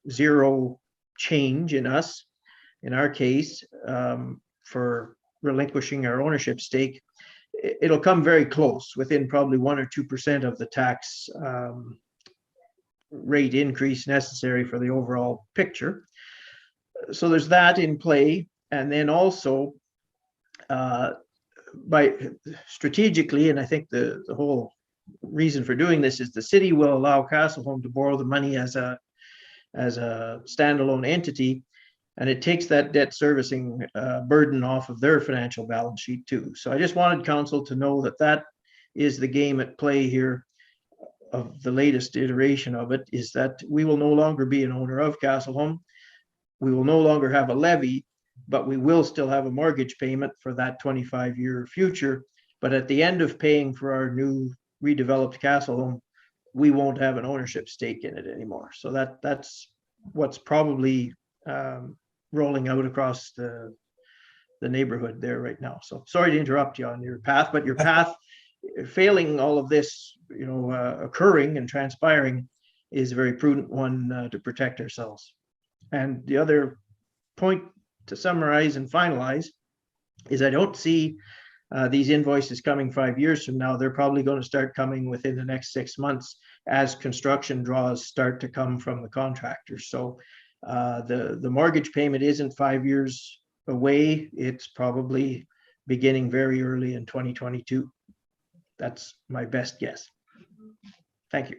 zero change in us, in our case, for relinquishing our ownership stake, it'll come very close, within probably 1 or 2% of the tax rate increase necessary for the overall picture. So there's that in play. And then also, by strategically, and I think the whole reason for doing this is the city will allow Castleholme to borrow the money as a standalone entity, and it takes that debt servicing burden off of their financial balance sheet too. So I just wanted council to know that that is the game at play here, of the latest iteration of it, is that we will no longer be an owner of Castleholme. We will no longer have a levy, but we will still have a mortgage payment for that 25-year future. But at the end of paying for our new redeveloped Castleholme, we won't have an ownership stake in it anymore. So that's what's probably rolling out across the neighborhood there right now. So sorry to interrupt you on your path, but your path, failing all of this, occurring and transpiring, is a very prudent one to protect ourselves. And the other point to summarize and finalize is I don't see these invoices coming 5 years from now. They're probably going to start coming within the next 6 months as construction draws start to come from the contractors. So the mortgage payment isn't 5 years away. It's probably beginning very early in 2022. That's my best guess. Thank you.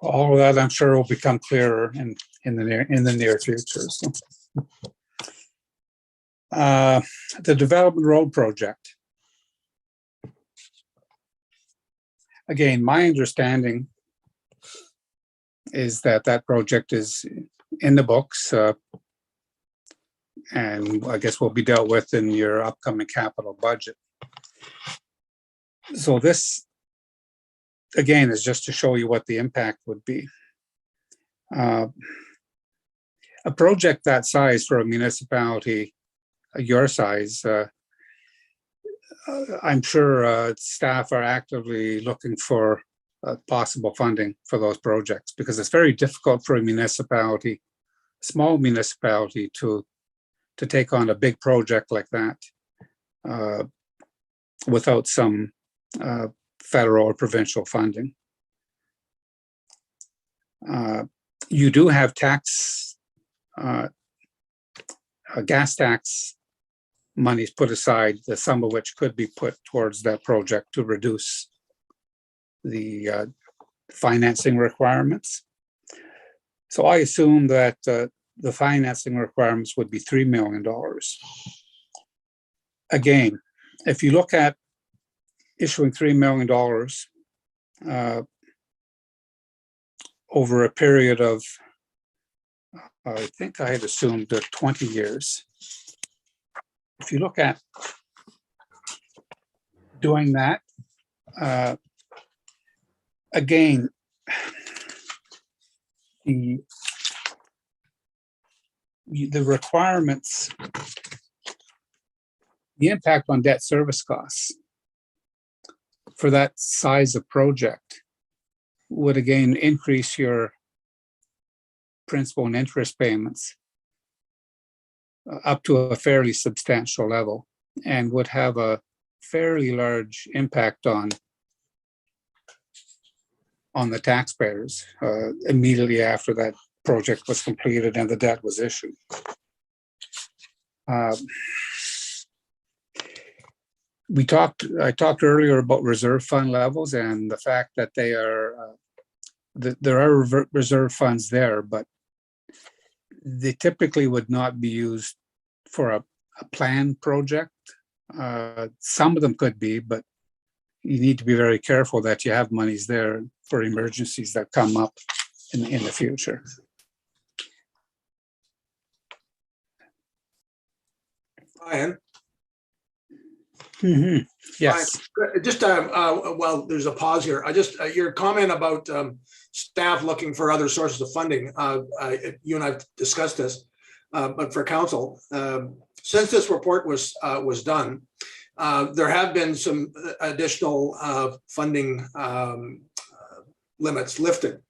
All of that, I'm sure, will become clearer in the near future. So. The Development Road Project. Again, my understanding is that that project is in the books, and I guess will be dealt with in your upcoming capital budget. So this, again, is just to show you what the impact would be. A project that size for a municipality your size, I'm sure staff are actively looking for possible funding for those projects, because it's very difficult for a municipality, small municipality, to take on a big project like that without some federal or provincial funding. You do have tax, gas tax monies put aside, the sum of which could be put towards that project to reduce the financing requirements. So I assume that the financing requirements would be $3 million. Again, if you look at issuing $3 million over a period of, I think I had assumed 20 years. If you look at doing that, again, the requirements, the impact on debt service costs for that size of project would again increase your principal and interest payments up to a fairly substantial level, and would have a fairly large impact on the taxpayers immediately after that project was completed and the debt was issued. I talked earlier about reserve fund levels and the fact that they are there are reserve funds there, but they typically would not be used for a planned project. Some of them could be, but you need to be very careful that you have monies there for emergencies that come up in the future. Brian? Mm-hmm. Yes. Just well, there's a pause here. I just your comment about staff looking for other sources of funding. You and I've discussed this, but for council, since this report was done, there have been some additional funding limits lifted,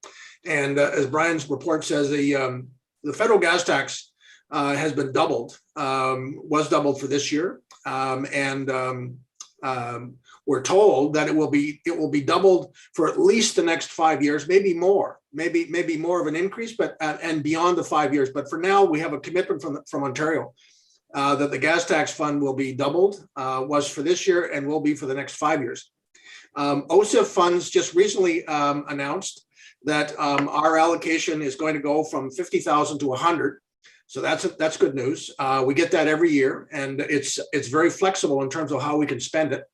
and as Brian's report says, the federal gas tax has been doubled, was doubled for this year. We're told that it will be doubled for at least the next 5 years, maybe more of an increase, but and beyond the 5 years. But for now, we have a commitment from Ontario that the gas tax fund will be doubled, was for this year and will be for the next 5 years. OSIF funds just recently announced that our allocation is going to go from 50,000 to 100. So that's good news. We get that every year, and it's very flexible in terms of how we can spend it.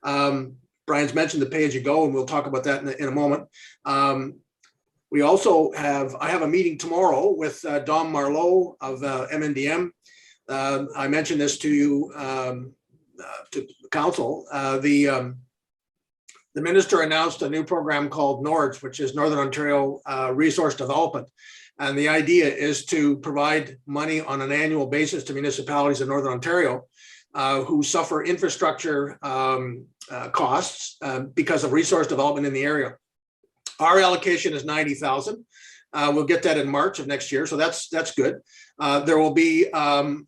Brian's mentioned the pay-as-you-go, and we'll talk about that in a moment. We also I have a meeting tomorrow with Dom Marleau of MNDM. I mentioned this to you, to council. The minister announced a new program called NORDS, which is Northern Ontario Resource Development. And the idea is to provide money on an annual basis to municipalities in Northern Ontario who suffer infrastructure costs because of resource development in the area. Our allocation is 90,000. We'll get that in March of next year, so that's good. There will be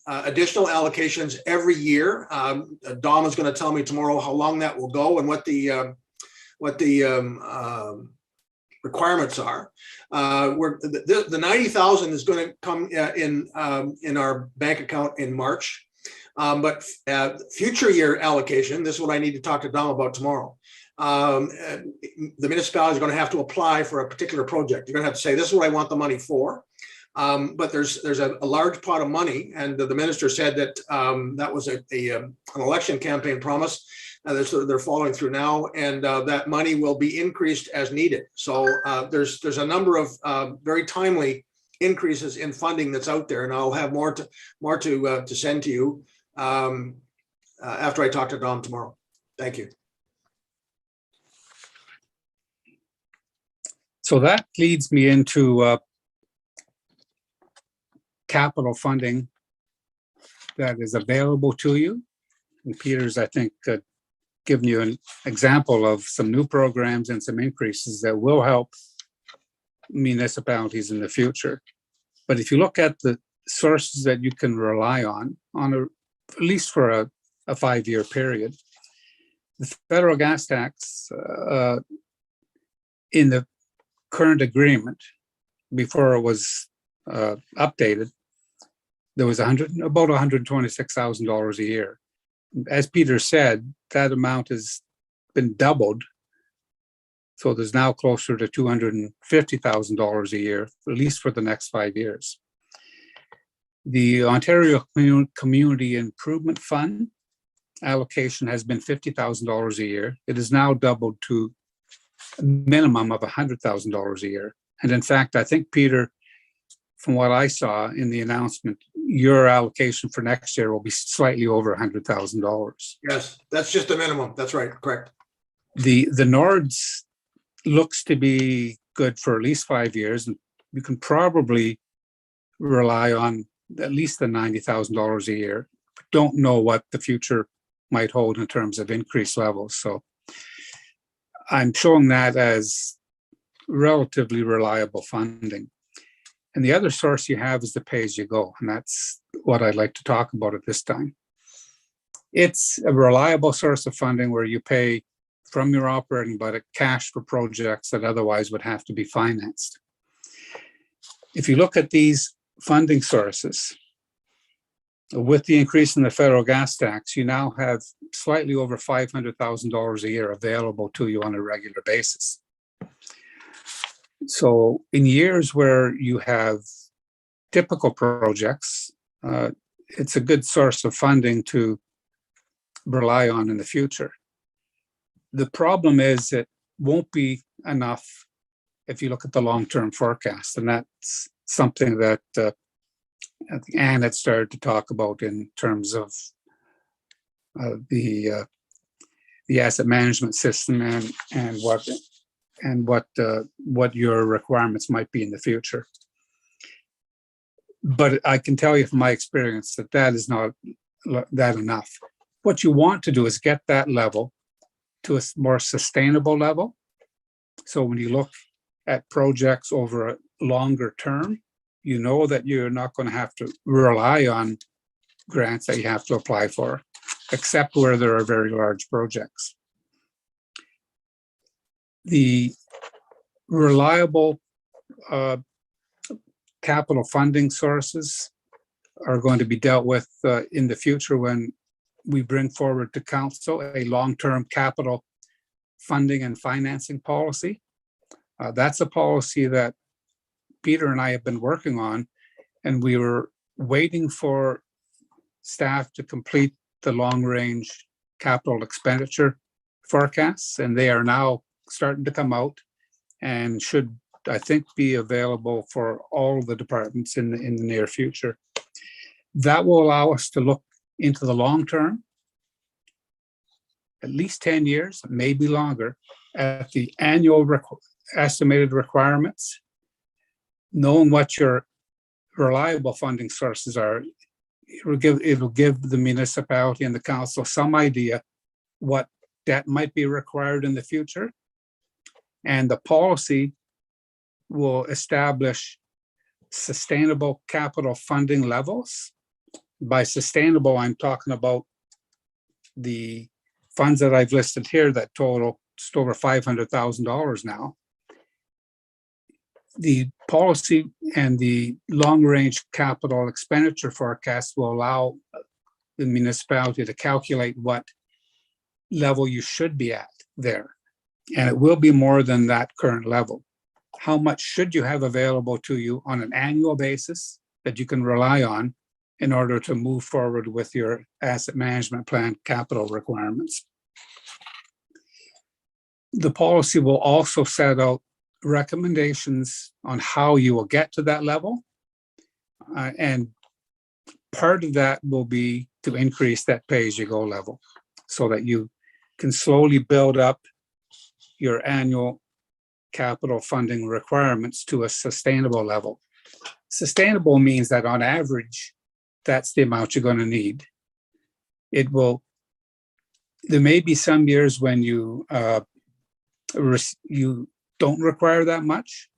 additional allocations every year. Dom is going to tell me tomorrow how long that will go and what the requirements are. The 90,000 is going to come in our bank account in March, but future year allocation, this is what I need to talk to Dom about tomorrow. The municipality is going to have to apply for a particular project. You're going to have to say, this is what I want the money for. But there's a large pot of money, and the minister said that that was an election campaign promise. They're following through now, and that money will be increased as needed. So there's a number of very timely increases in funding that's out there, and I'll have more to send to you after I talk to Dom tomorrow. Thank you. So that leads me into capital funding that is available to you. And Peter's, I think, given you an example of some new programs and some increases that will help municipalities in the future. But if you look at the sources that you can rely on at least for a 5-year period, the federal gas tax in the current agreement, before it was updated, there was about $126,000 a year. As Peter said, that amount has been doubled. So there's now closer to $250,000 a year, at least for the next 5 years. The Ontario Community Improvement Fund allocation has been $50,000 a year. It is now doubled to a minimum of $100,000 a year. And in fact, I think, Peter, from what I saw in the announcement, your allocation for next year will be slightly over $100,000. Yes, that's just the minimum. That's right. Correct. The NORDS looks to be good for at least 5 years, and you can probably rely on at least the $90,000 a year. Don't know what the future might hold in terms of increased levels. So I'm showing that as relatively reliable funding. And the other source you have is the pay-as-you-go, and that's what I'd like to talk about at this time. It's a reliable source of funding where you pay from your operating budget cash for projects that otherwise would have to be financed. If you look at these funding sources, with the increase in the federal gas tax, you now have slightly over $500,000 a year available to you on a regular basis. So in years where you have typical projects, it's a good source of funding to rely on in the future. The problem is it won't be enough if you look at the long-term forecast, and that's something that Anne had started to talk about in terms of the asset management system and what your requirements might be in the future. But I can tell you from my experience that is not that enough. What you want to do is get that level to a more sustainable level. So when you look at projects over a longer term, you know that you're not going to have to rely on grants that you have to apply for, except where there are very large projects. The reliable capital funding sources are going to be dealt with in the future when we bring forward to council a long-term capital funding and financing policy. That's a policy that Peter and I have been working on, and we were waiting for staff to complete the long-range capital expenditure forecasts, and they are now starting to come out and should, I think, be available for all the departments in the near future. That will allow us to look into the long term, at least 10 years, maybe longer, at the annual estimated requirements. Knowing what your reliable funding sources are, it'll give the municipality and the council some idea what debt might be required in the future. And the policy will establish sustainable capital funding levels. By sustainable, I'm talking about the funds that I've listed here that total just over $500,000 now. The policy and the long-range capital expenditure forecast will allow the municipality to calculate what level you should be at there. And it will be more than that current level. how much should you have available to you on an annual basis that you can rely on in order to move forward with your asset management plan capital requirements. The policy will also set out recommendations on how you will get to that level. And part of that will be to increase that pay-as-you-go level so that you can slowly build up your annual capital funding requirements to a sustainable level. Sustainable means that on average, that's the amount you're going to need. There may be some years when you don't require that much.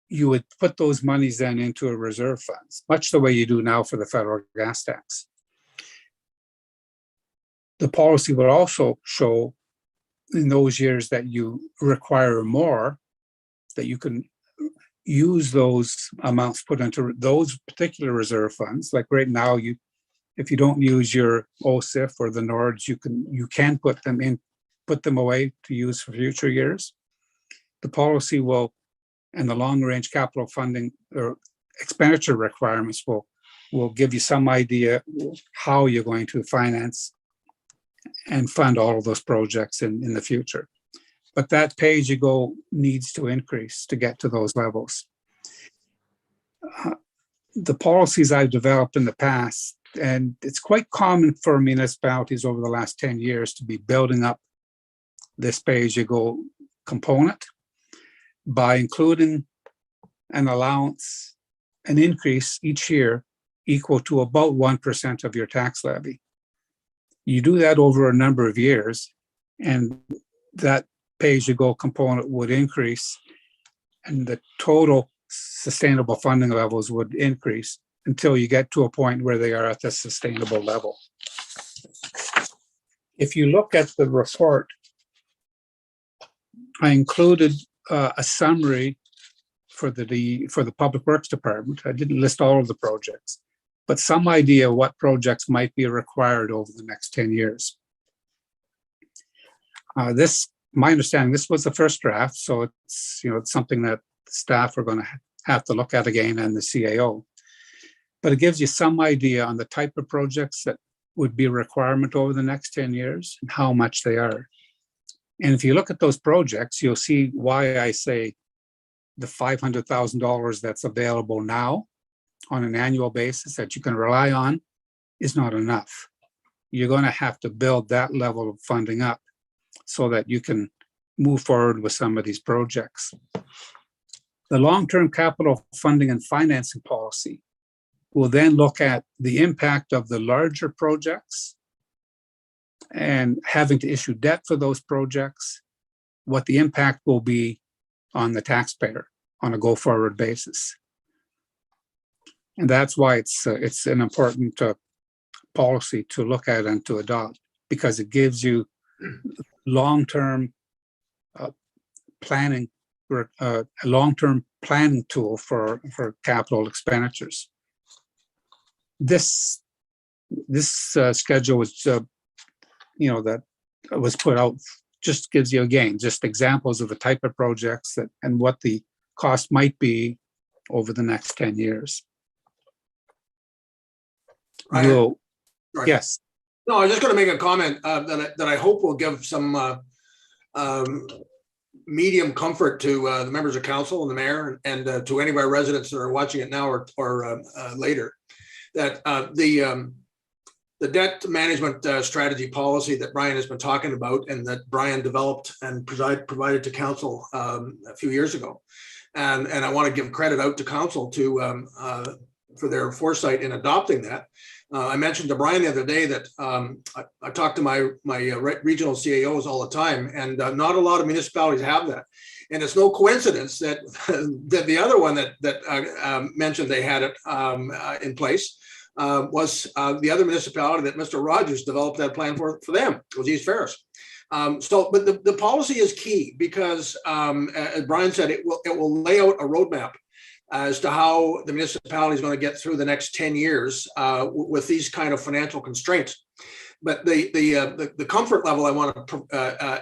You would put those monies then into a reserve funds, much the way you do now for the federal gas tax. The policy would also show in those years that you require more, that you can use those amounts put into those particular reserve funds. Like right now, if you don't use your OSIF or the NORDs, you can put them away to use for future years. The policy will, and the long range capital funding or expenditure requirements will give you some idea how you're going to finance and fund all of those projects in the future. But that pay-as-you-go needs to increase to get to those levels. The policies I've developed in the past, and it's quite common for municipalities over the last 10 years to be building up this pay-as-you-go component by including an allowance, an increase each year equal to about 1% of your tax levy. You do that over a number of years, and that pay-as-you-go component would increase, and the total sustainable funding levels would increase until you get to a point where they are at the sustainable level. If you look at the report, I included a summary for the Public Works Department. I didn't list all of the projects, but some idea what projects might be required over the next 10 years. My understanding, this was the first draft, so it's something that staff are going to have to look at again, and the CAO. But it gives you some idea on the type of projects that would be a requirement over the next 10 years and how much they are. And if you look at those projects, you'll see why I say the $500,000 that's available now on an annual basis that you can rely on is not enough. You're going to have to build that level of funding up so that you can move forward with some of these projects. The long-term capital funding and financing policy will then look at the impact of the larger projects and having to issue debt for those projects, what the impact will be on the taxpayer on a go-forward basis. And that's why it's an important policy to look at and to adopt, because it gives you long-term planning, a long-term planning tool for capital expenditures. This schedule was, that was put out, just gives you, again, just examples of the type of projects and what the cost might be over the next 10 years. Right. Yes. No, I was just going to make a comment that I hope will give some medium comfort to the members of council and the mayor and to any of our residents that are watching it now or later, that the debt management strategy policy that Brian has been talking about and that Brian developed and provided to council a few years ago. And I want to give credit out to council for their foresight in adopting that. I mentioned to Brian the other day that I talk to my regional CAOs all the time, and not a lot of municipalities have that. And it's no coincidence that the other one that mentioned they had it in place was the other municipality that Mr. Rogers developed that plan for them, was East Ferris. But the policy is key because, as Brian said, it will lay out a roadmap as to how the municipality is going to get through the next 10 years with these kind of financial constraints. but the comfort level I want to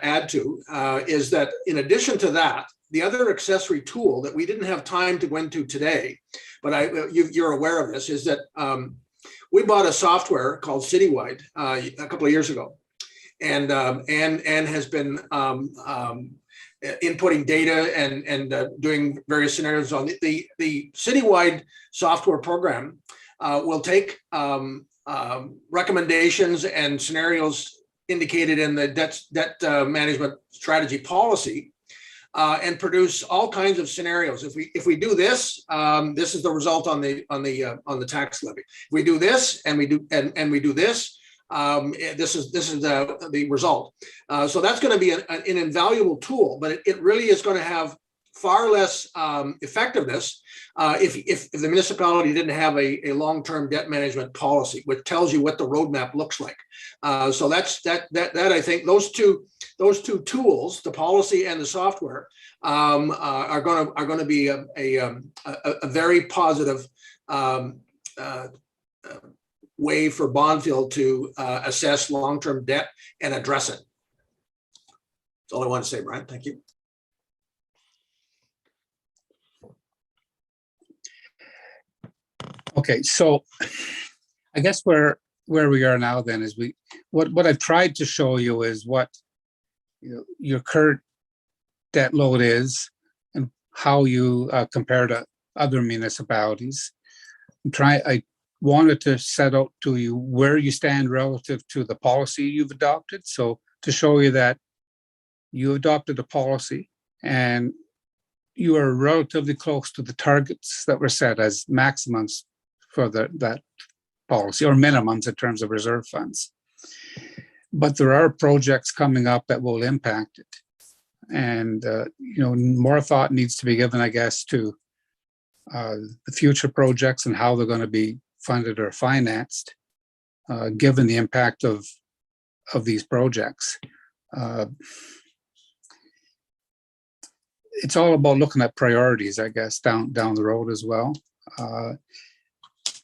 add to is that in addition to that, the other accessory tool that we didn't have time to go into today, but you're aware of this, is that we bought a software called Citywide a couple of years ago, and has been inputting data and doing various scenarios on the Citywide software program. Will take recommendations and scenarios indicated in the debt management strategy policy and produce all kinds of scenarios. If we do this, this is the result on the tax levy. If we do this and we do this, this is the result. So that's going to be an invaluable tool, but it really is going to have far less effectiveness if the municipality didn't have a long-term debt management policy, which tells you what the roadmap looks like. So that I think those two tools, the policy and the software, are going to be a very positive way for Bonnfield to assess long-term debt and address it. That's all I want to say, Brian. Thank you. Okay, so I guess where we are now then is what I've tried to show you is what your current debt load is and how you compare to other municipalities. I wanted to set out to you where you stand relative to the policy you've adopted. So to show you that you adopted a policy and you are relatively close to the targets that were set as maximums for that policy, or minimums in terms of reserve funds. But there are projects coming up that will impact it. And, more thought needs to be given, I guess, to the future projects and how they're going to be funded or financed, given the impact of these projects. It's all about looking at priorities, I guess, down the road as well.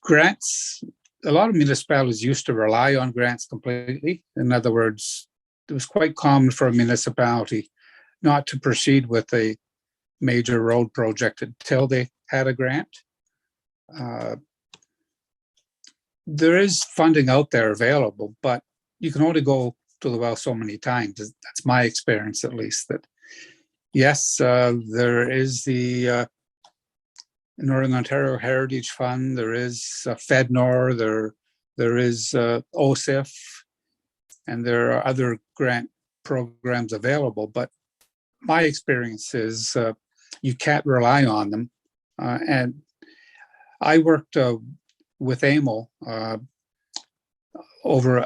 Grants, a lot of municipalities used to rely on grants completely. In other words, it was quite common for a municipality not to proceed with a major road project until they had a grant. There is funding out there available, but you can only go to the well so many times. That's my experience, at least, that yes, there is the Northern Ontario Heritage Fund, there is FedNor, there is OSIF, and there are other grant programs available. But my experience is you can't rely on them. And I worked with AMO over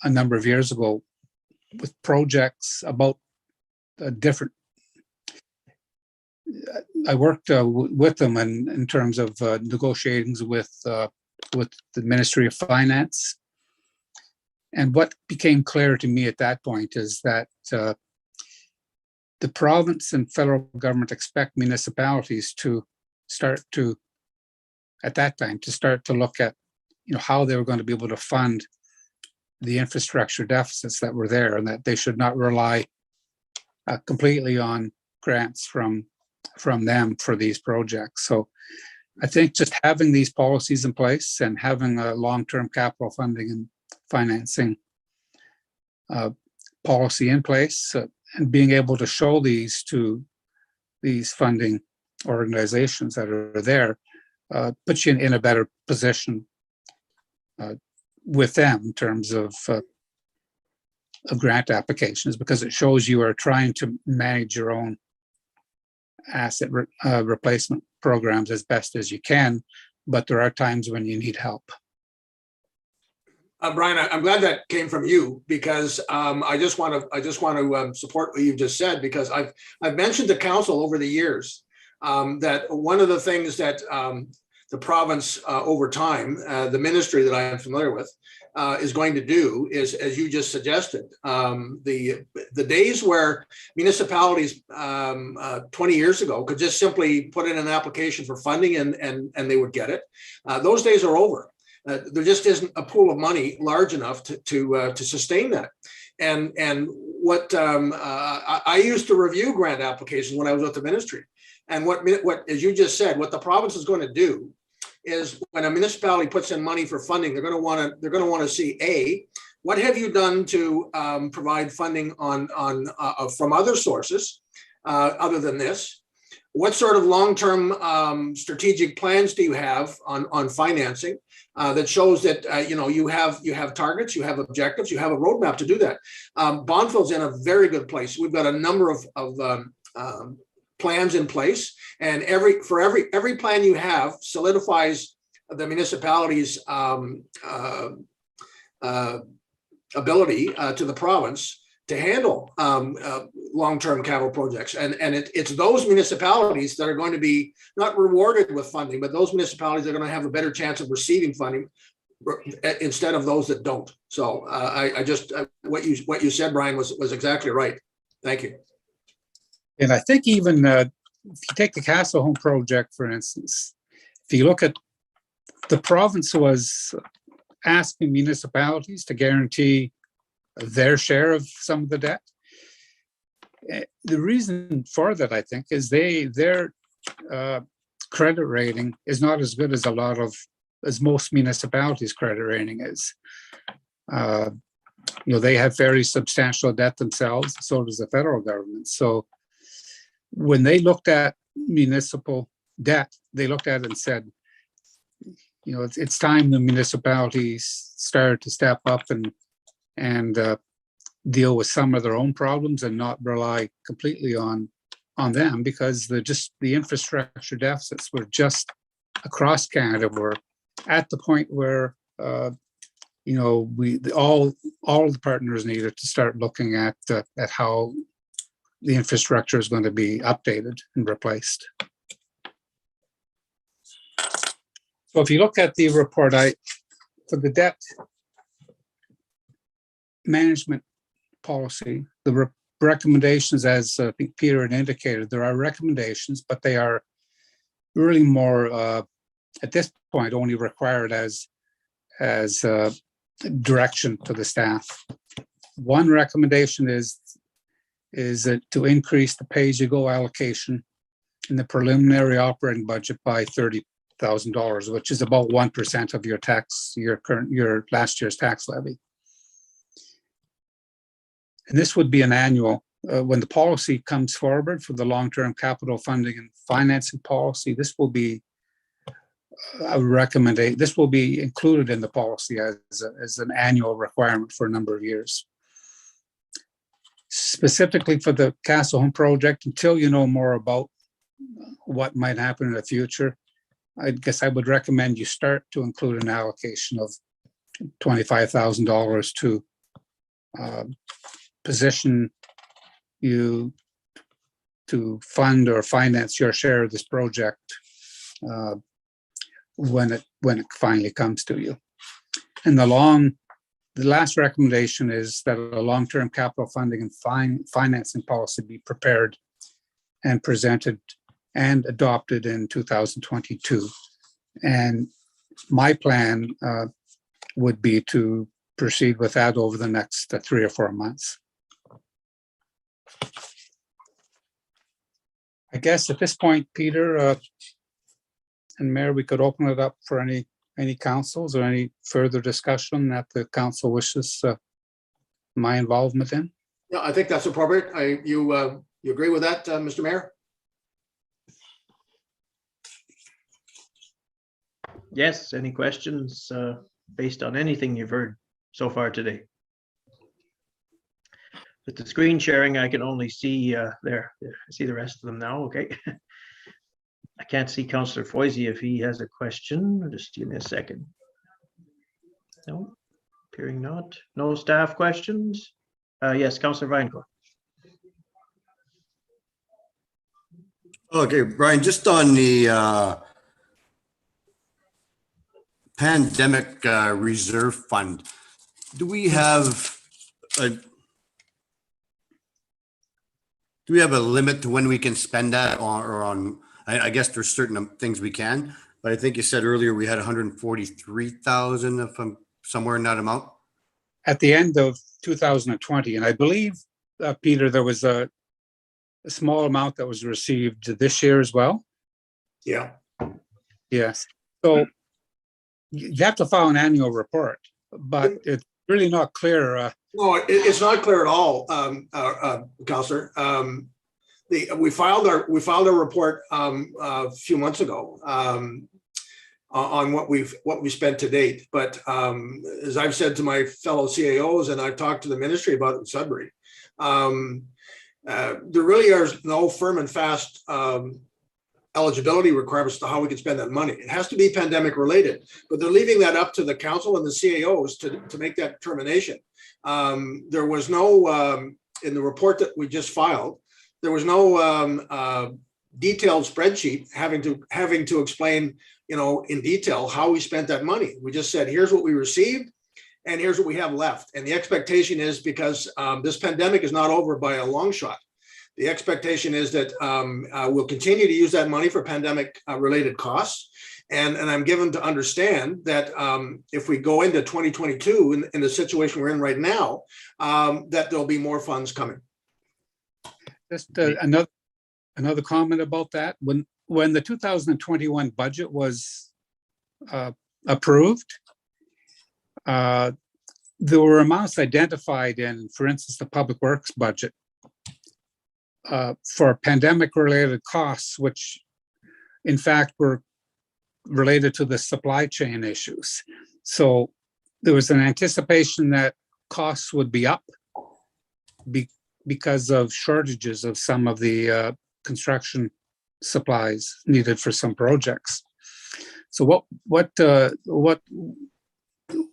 a number of years ago with projects about different. I worked with them in terms of negotiations with the Ministry of Finance. And what became clear to me at that point is that the province and federal government expect municipalities to start to, at that time, to start to look at how they were going to be able to fund the infrastructure deficits that were there, and that they should not rely completely on grants from them for these projects. So I think just having these policies in place and having a long-term capital funding and financing policy in place and being able to show these to these funding organizations that are there puts you in a better position with them in terms of grant applications, because it shows you are trying to manage your own asset replacement programs as best as you can, but there are times when you need help. Brian, I'm glad that came from you, because I just want to support what you've just said, because I've mentioned to council over the years that one of the things that the province over time, the ministry that I am familiar with, is going to do is, as you just suggested, the days where municipalities 20 years ago could just simply put in an application for funding and they would get it, those days are over. There just isn't a pool of money large enough to sustain that. And what I used to review grant applications when I was with the ministry. And what, as you just said, what the province is going to do is when a municipality puts in money for funding, they're going to want to see what have you done to provide funding from other sources other than this? What sort of long-term strategic plans do you have on financing that shows that you have targets, you have objectives, you have a roadmap to do that? Bonneville's in a very good place. We've got a number of plans in place, and every plan you have solidifies the municipality's ability to the province to handle long-term capital projects. And it's those municipalities that are going to be not rewarded with funding, but those municipalities are going to have a better chance of receiving funding instead of those that don't. So what you said, Brian, was exactly right. Thank you. And I think even if you take the Castle Home project, for instance, if you look at the province was asking municipalities to guarantee their share of some of the debt. The reason for that, I think, is their credit rating is not as good as most municipalities' credit rating is. They have very substantial debt themselves, so does the federal government. So when they looked at municipal debt, they looked at it and said, it's time the municipalities started to step up and deal with some of their own problems and not rely completely on them, because the infrastructure deficits were just across Canada were at the point where all the partners needed to start looking at how the infrastructure is going to be updated and replaced. So if you look at the report, for the debt management policy, the recommendations, as I think Peter had indicated, there are recommendations, but they are really more, at this point, only required as direction to the staff. One recommendation is to increase the pay-as-you-go allocation in the preliminary operating budget by $30,000, which is about 1% of your last year's tax levy. And this would be an annual. When the policy comes forward for the long-term capital funding and financing policy, this will be a recommendation. This will be included in the policy as an annual requirement for a number of years. Specifically for the Castle Home project, until you know more about what might happen in the future, I guess I would recommend you start to include an allocation of $25,000 to position you to fund or finance your share of this project when it finally comes to you. And the last recommendation is that a long-term capital funding and financing policy be prepared and presented and adopted in 2022. And my plan would be to proceed with that over the next 3 or 4 months. I guess at this point, Peter and Mayor, we could open it up for any councils or any further discussion that the council wishes my involvement in. Yeah, I think that's appropriate. You agree with that, Mr. Mayor? Yes, any questions based on anything you've heard so far today? With the screen sharing, I can only see there. I see the rest of them now. Okay. I can't see Councillor Foisey if he has a question. Just give me a second. No, appearing not. No staff questions. Yes, Councillor Vinecourt. Okay, Brian, just on the pandemic reserve fund, do we have a limit to when we can spend that, or on? I guess there's certain things we can, But I think you said earlier we had 143,000, if I'm somewhere in that amount. at the end of 2020. And I believe, Peter, there was a small amount that was received this year as well. Yeah. Yes. So you have to file an annual report, but it's really not clear. No, it's not clear at all, Counselor. We filed our report a few months ago on what we spent to date. But as I've said to my fellow CAOs, and I've talked to the ministry about it in Sudbury, there really are no firm and fast eligibility requirements to how we can spend that money. It has to be pandemic related, but they're leaving that up to the council and the CAOs to make that determination. There was no, in the report that we just filed, there was no detailed spreadsheet having to explain, in detail how we spent that money. We just said, here's what we received and here's what we have left. And the expectation is, because this pandemic is not over by a long shot, the expectation is that we'll continue to use that money for pandemic related costs. And I'm given to understand that if we go into 2022 in the situation we're in right now, that there'll be more funds coming. Just another comment about that. When the 2021 budget was approved, there were amounts identified in, for instance, the Public Works budget for pandemic-related costs, which in fact were related to the supply chain issues. So there was an anticipation that costs would be up because of shortages of some of the construction supplies needed for some projects. So what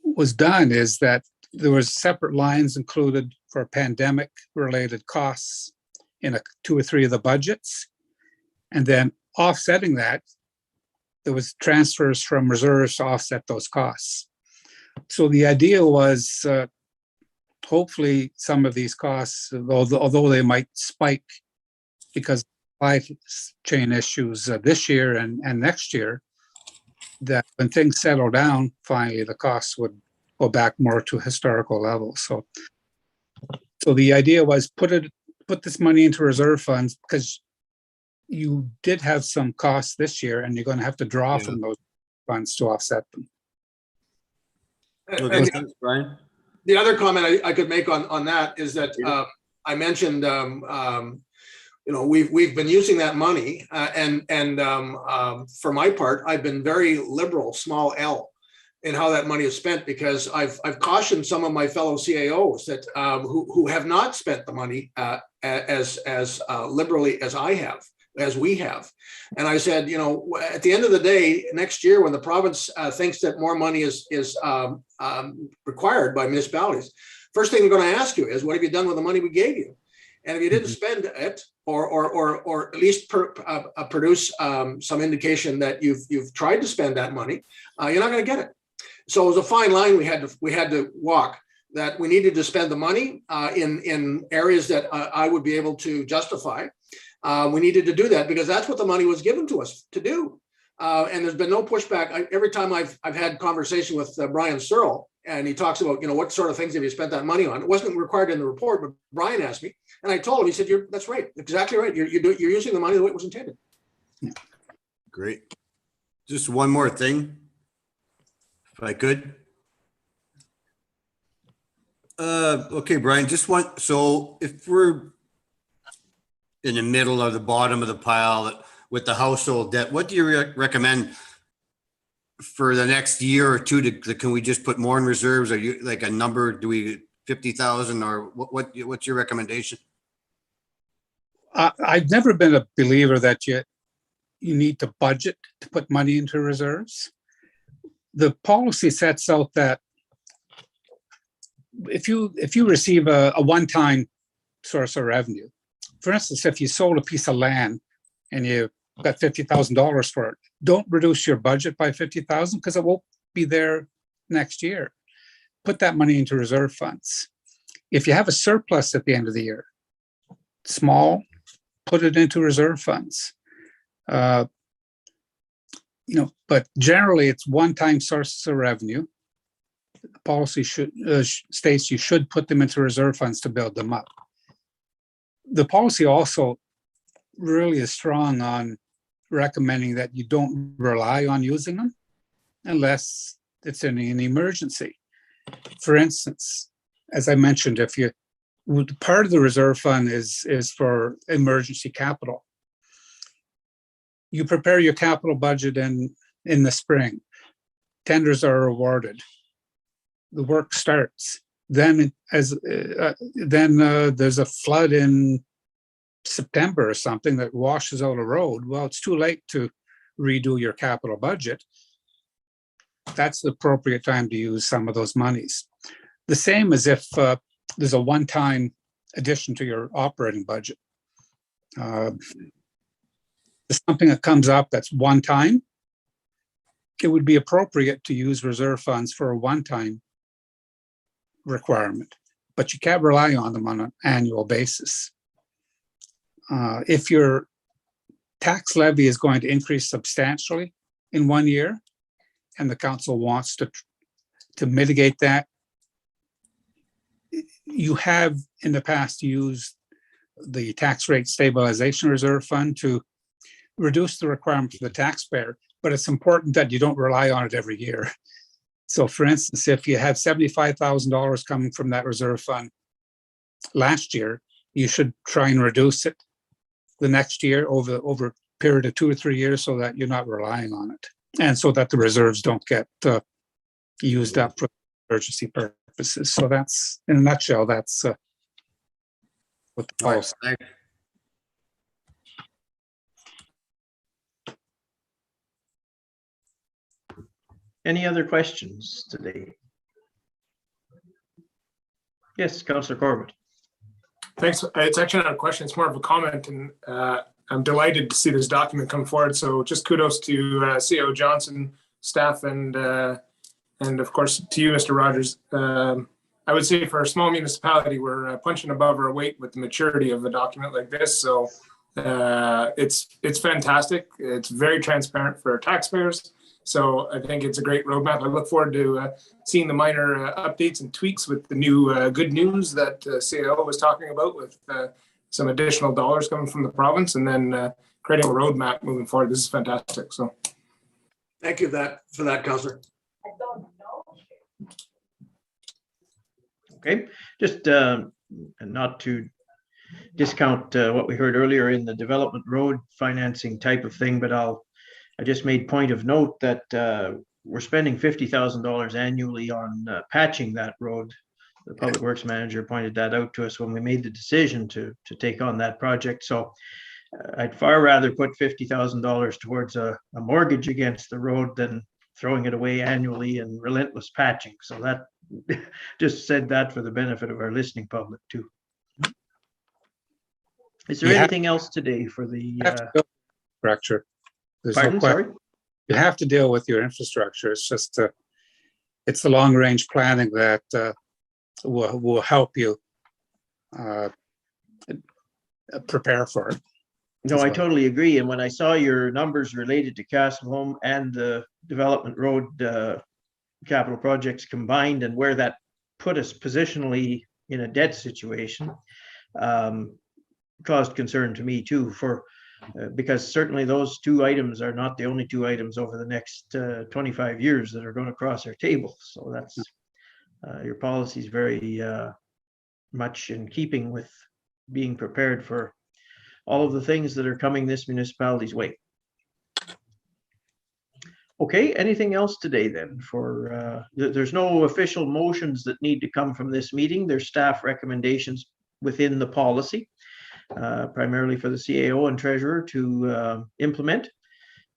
was done is that there was separate lines included for pandemic-related costs in 2 or 3 of the budgets, and then offsetting that, there was transfers from reserves to offset those costs. So the idea was hopefully some of these costs, although they might spike because of supply chain issues this year and next year, that when things settle down, finally the costs would go back more to historical levels. So the idea was put this money into reserve funds, because you did have some costs this year and you're going to have to draw from those funds to offset them. Okay, thanks, Brian. The other comment I could make on that is that I mentioned, we've been using that money, and for my part, I've been very liberal, small L, in how that money is spent, because I've cautioned some of my fellow CAOs that who have not spent the money as liberally as we have. And I said, at the end of the day, next year, when the province thinks that more money is required by municipalities, first thing they're going to ask you is, what have you done with the money we gave you? And if you didn't spend it, or at least produce some indication that you've tried to spend that money, you're not going to get it. So it was a fine line we had to walk, that we needed to spend the money in areas that I would be able to justify. We needed to do that because that's what the money was given to us to do. And there's been no pushback. Every time I've had conversation with Brian Searle, and he talks about, what sort of things have you spent that money on? It wasn't required in the report, but Brian asked me, and I told him, he said, that's right, exactly right. You're using the money the way it was intended. Great. Just one more thing, if I could. Okay, Brian, so if we're in the middle or the bottom of the pile with the household debt, what do you recommend for the next year or two? Can we just put more in reserves? Are you like a number? Do we 50,000 or what's your recommendation? I've never been a believer that you need to budget to put money into reserves. The policy sets out that if you receive a one-time source of revenue, for instance, if you sold a piece of land and you got $50,000 for it, don't reduce your budget by $50,000 because it won't be there next year. Put that money into reserve funds. If you have a surplus at the end of the year, small, put it into reserve funds. but generally it's one-time sources of revenue. The policy should states you should put them into reserve funds to build them up. The policy also really is strong on recommending that you don't rely on using them unless it's in an emergency. For instance, as I mentioned, if you part of the reserve fund is for emergency capital. You prepare your capital budget in the spring. Tenders are awarded. The work starts. Then there's a flood in September or something that washes out a road. Well, it's too late to redo your capital budget. That's the appropriate time to use some of those monies. The same as if there's a one-time addition to your operating budget. There's something that comes up that's one time, it would be appropriate to use reserve funds for a one-time requirement, but you can't rely on them on an annual basis. If your tax levy is going to increase substantially in 1 year, and the council wants to mitigate that, you have in the past used the tax rate stabilization reserve fund to reduce the requirement for the taxpayer, but it's important that you don't rely on it every year. So for instance, if you had $75,000 coming from that reserve fund last year, you should try and reduce it the next year over a period of 2 or 3 years so that you're not relying on it. And so that the reserves don't get used up for emergency purposes. So that's, in a nutshell, that's what the policy. Any other questions today? Yes, Councillor Corbett. Thanks. It's actually not a question, it's more of a comment, and I'm delighted to see this document come forward. So just kudos to CEO Johnson, staff, and of course to you, Mr. Rogers. I would say for a small municipality, we're punching above our weight with the maturity of a document like this. So it's fantastic. It's very transparent for our taxpayers. So I think it's a great roadmap. I look forward to seeing the minor updates and tweaks with the new good news that CAO was talking about, with some additional dollars coming from the province, and then creating a roadmap moving forward. This is fantastic. So Thank you for that, Councillor. Okay, just not to discount what we heard earlier in the development road financing type of thing, but I just made point of note that we're spending $50,000 annually on patching that road. The public works manager pointed that out to us when we made the decision to take on that project. So I'd far rather put $50,000 towards a mortgage against the road than throwing it away annually in relentless patching. So that just said that for the benefit of our listening public too. Is there anything else today for the Structure. There's pardon, sorry? You have to deal with your infrastructure. It's just it's the long range planning that will help you prepare for it. No, I totally agree. And when I saw your numbers related to Castle Home and the development road capital projects combined, and where that put us positionally in a debt situation, caused concern to me too, because certainly those two items are not the only two items over the next 25 years that are going to cross our table. So that's your policy is very much in keeping with being prepared for all of the things that are coming this municipality's way. Okay, anything else today then? For there's no official motions that need to come from this meeting. There's staff recommendations within the policy, primarily for the CAO and treasurer to implement.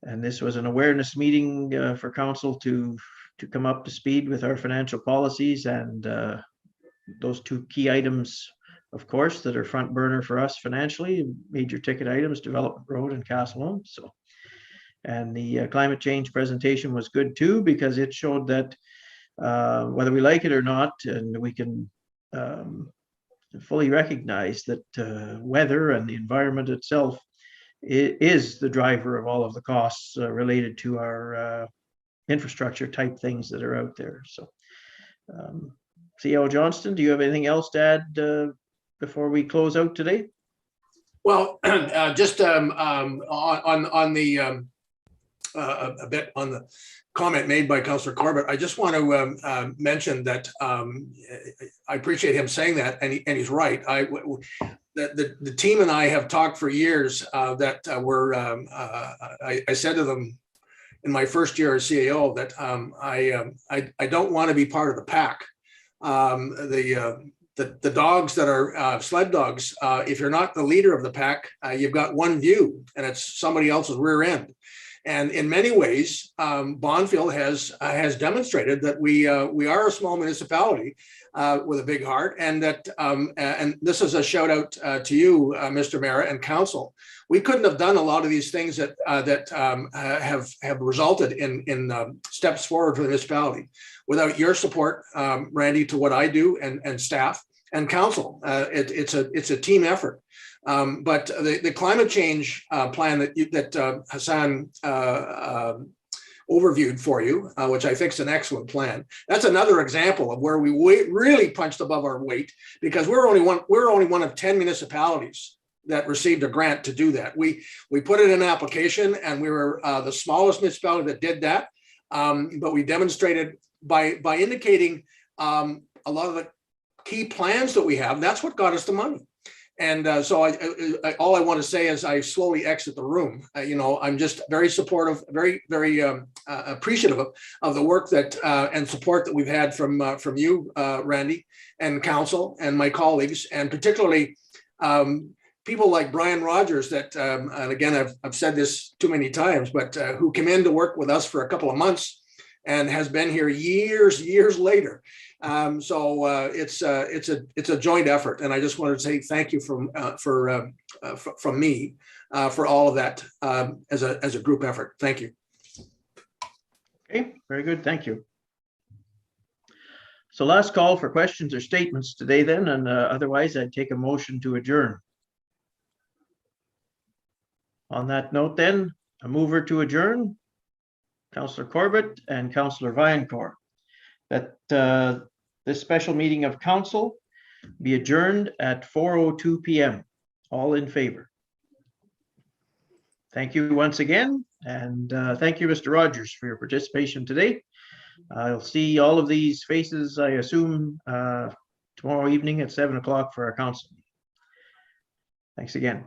And this was an awareness meeting for council to come up to speed with our financial policies, and those two key items, of course, that are front burner for us financially, major ticket items, development road and Castle Home. So, and the climate change presentation was good too, because it showed that whether we like it or not, and we can fully recognize that weather and the environment itself is the driver of all of the costs related to our infrastructure type things that are out there. So, CEO Johnston, do you have anything else to add before we close out today? Well, just on the a bit on the comment made by Councillor Corbett, I just want to mention that I appreciate him saying that, and he's right. The team and I have talked for years that I said to them in my first year as CEO that I don't want to be part of the pack. The dogs that are sled dogs, if you're not the leader of the pack, you've got one view, and it's somebody else's rear end. And in many ways, Bonfield has demonstrated that we are a small municipality with a big heart, and that and this is a shout out to you, Mr. Mayor and Council. We couldn't have done a lot of these things that have resulted in steps forward for the municipality without your support, Randy, to what I do, and staff and council. It's a team effort. But the climate change plan that Hassan overviewed for you, which I think is an excellent plan. That's another example of where we really punched above our weight, because we're only one of 10 municipalities that received a grant to do that. We put it in an application, and we were the smallest municipality that did that. But we demonstrated by indicating a lot of the key plans that we have. That's what got us the money. And so all I want to say as I slowly exit the room, I'm just very supportive, very appreciative of the work that and support that we've had from you, Randy, and council and my colleagues, and particularly people like Brian Rogers that, and again, I've said this too many times, but who came in to work with us for a couple of months and has been here years later. So it's a joint effort, and I just wanted to say thank you from me for all of that as a group effort. Thank you. Okay, very good. Thank you. So last call for questions or statements today then, and otherwise I'd take a motion to adjourn. On that note then, a mover to adjourn, Councillor Corbett and Councillor Viancourt, that this special meeting of council be adjourned at 4:02 p.m. All in favor? Thank you once again, and thank you, Mr. Rogers, for your participation today. I'll see all of these faces, I assume, tomorrow evening at 7 o'clock for our council. Thanks again.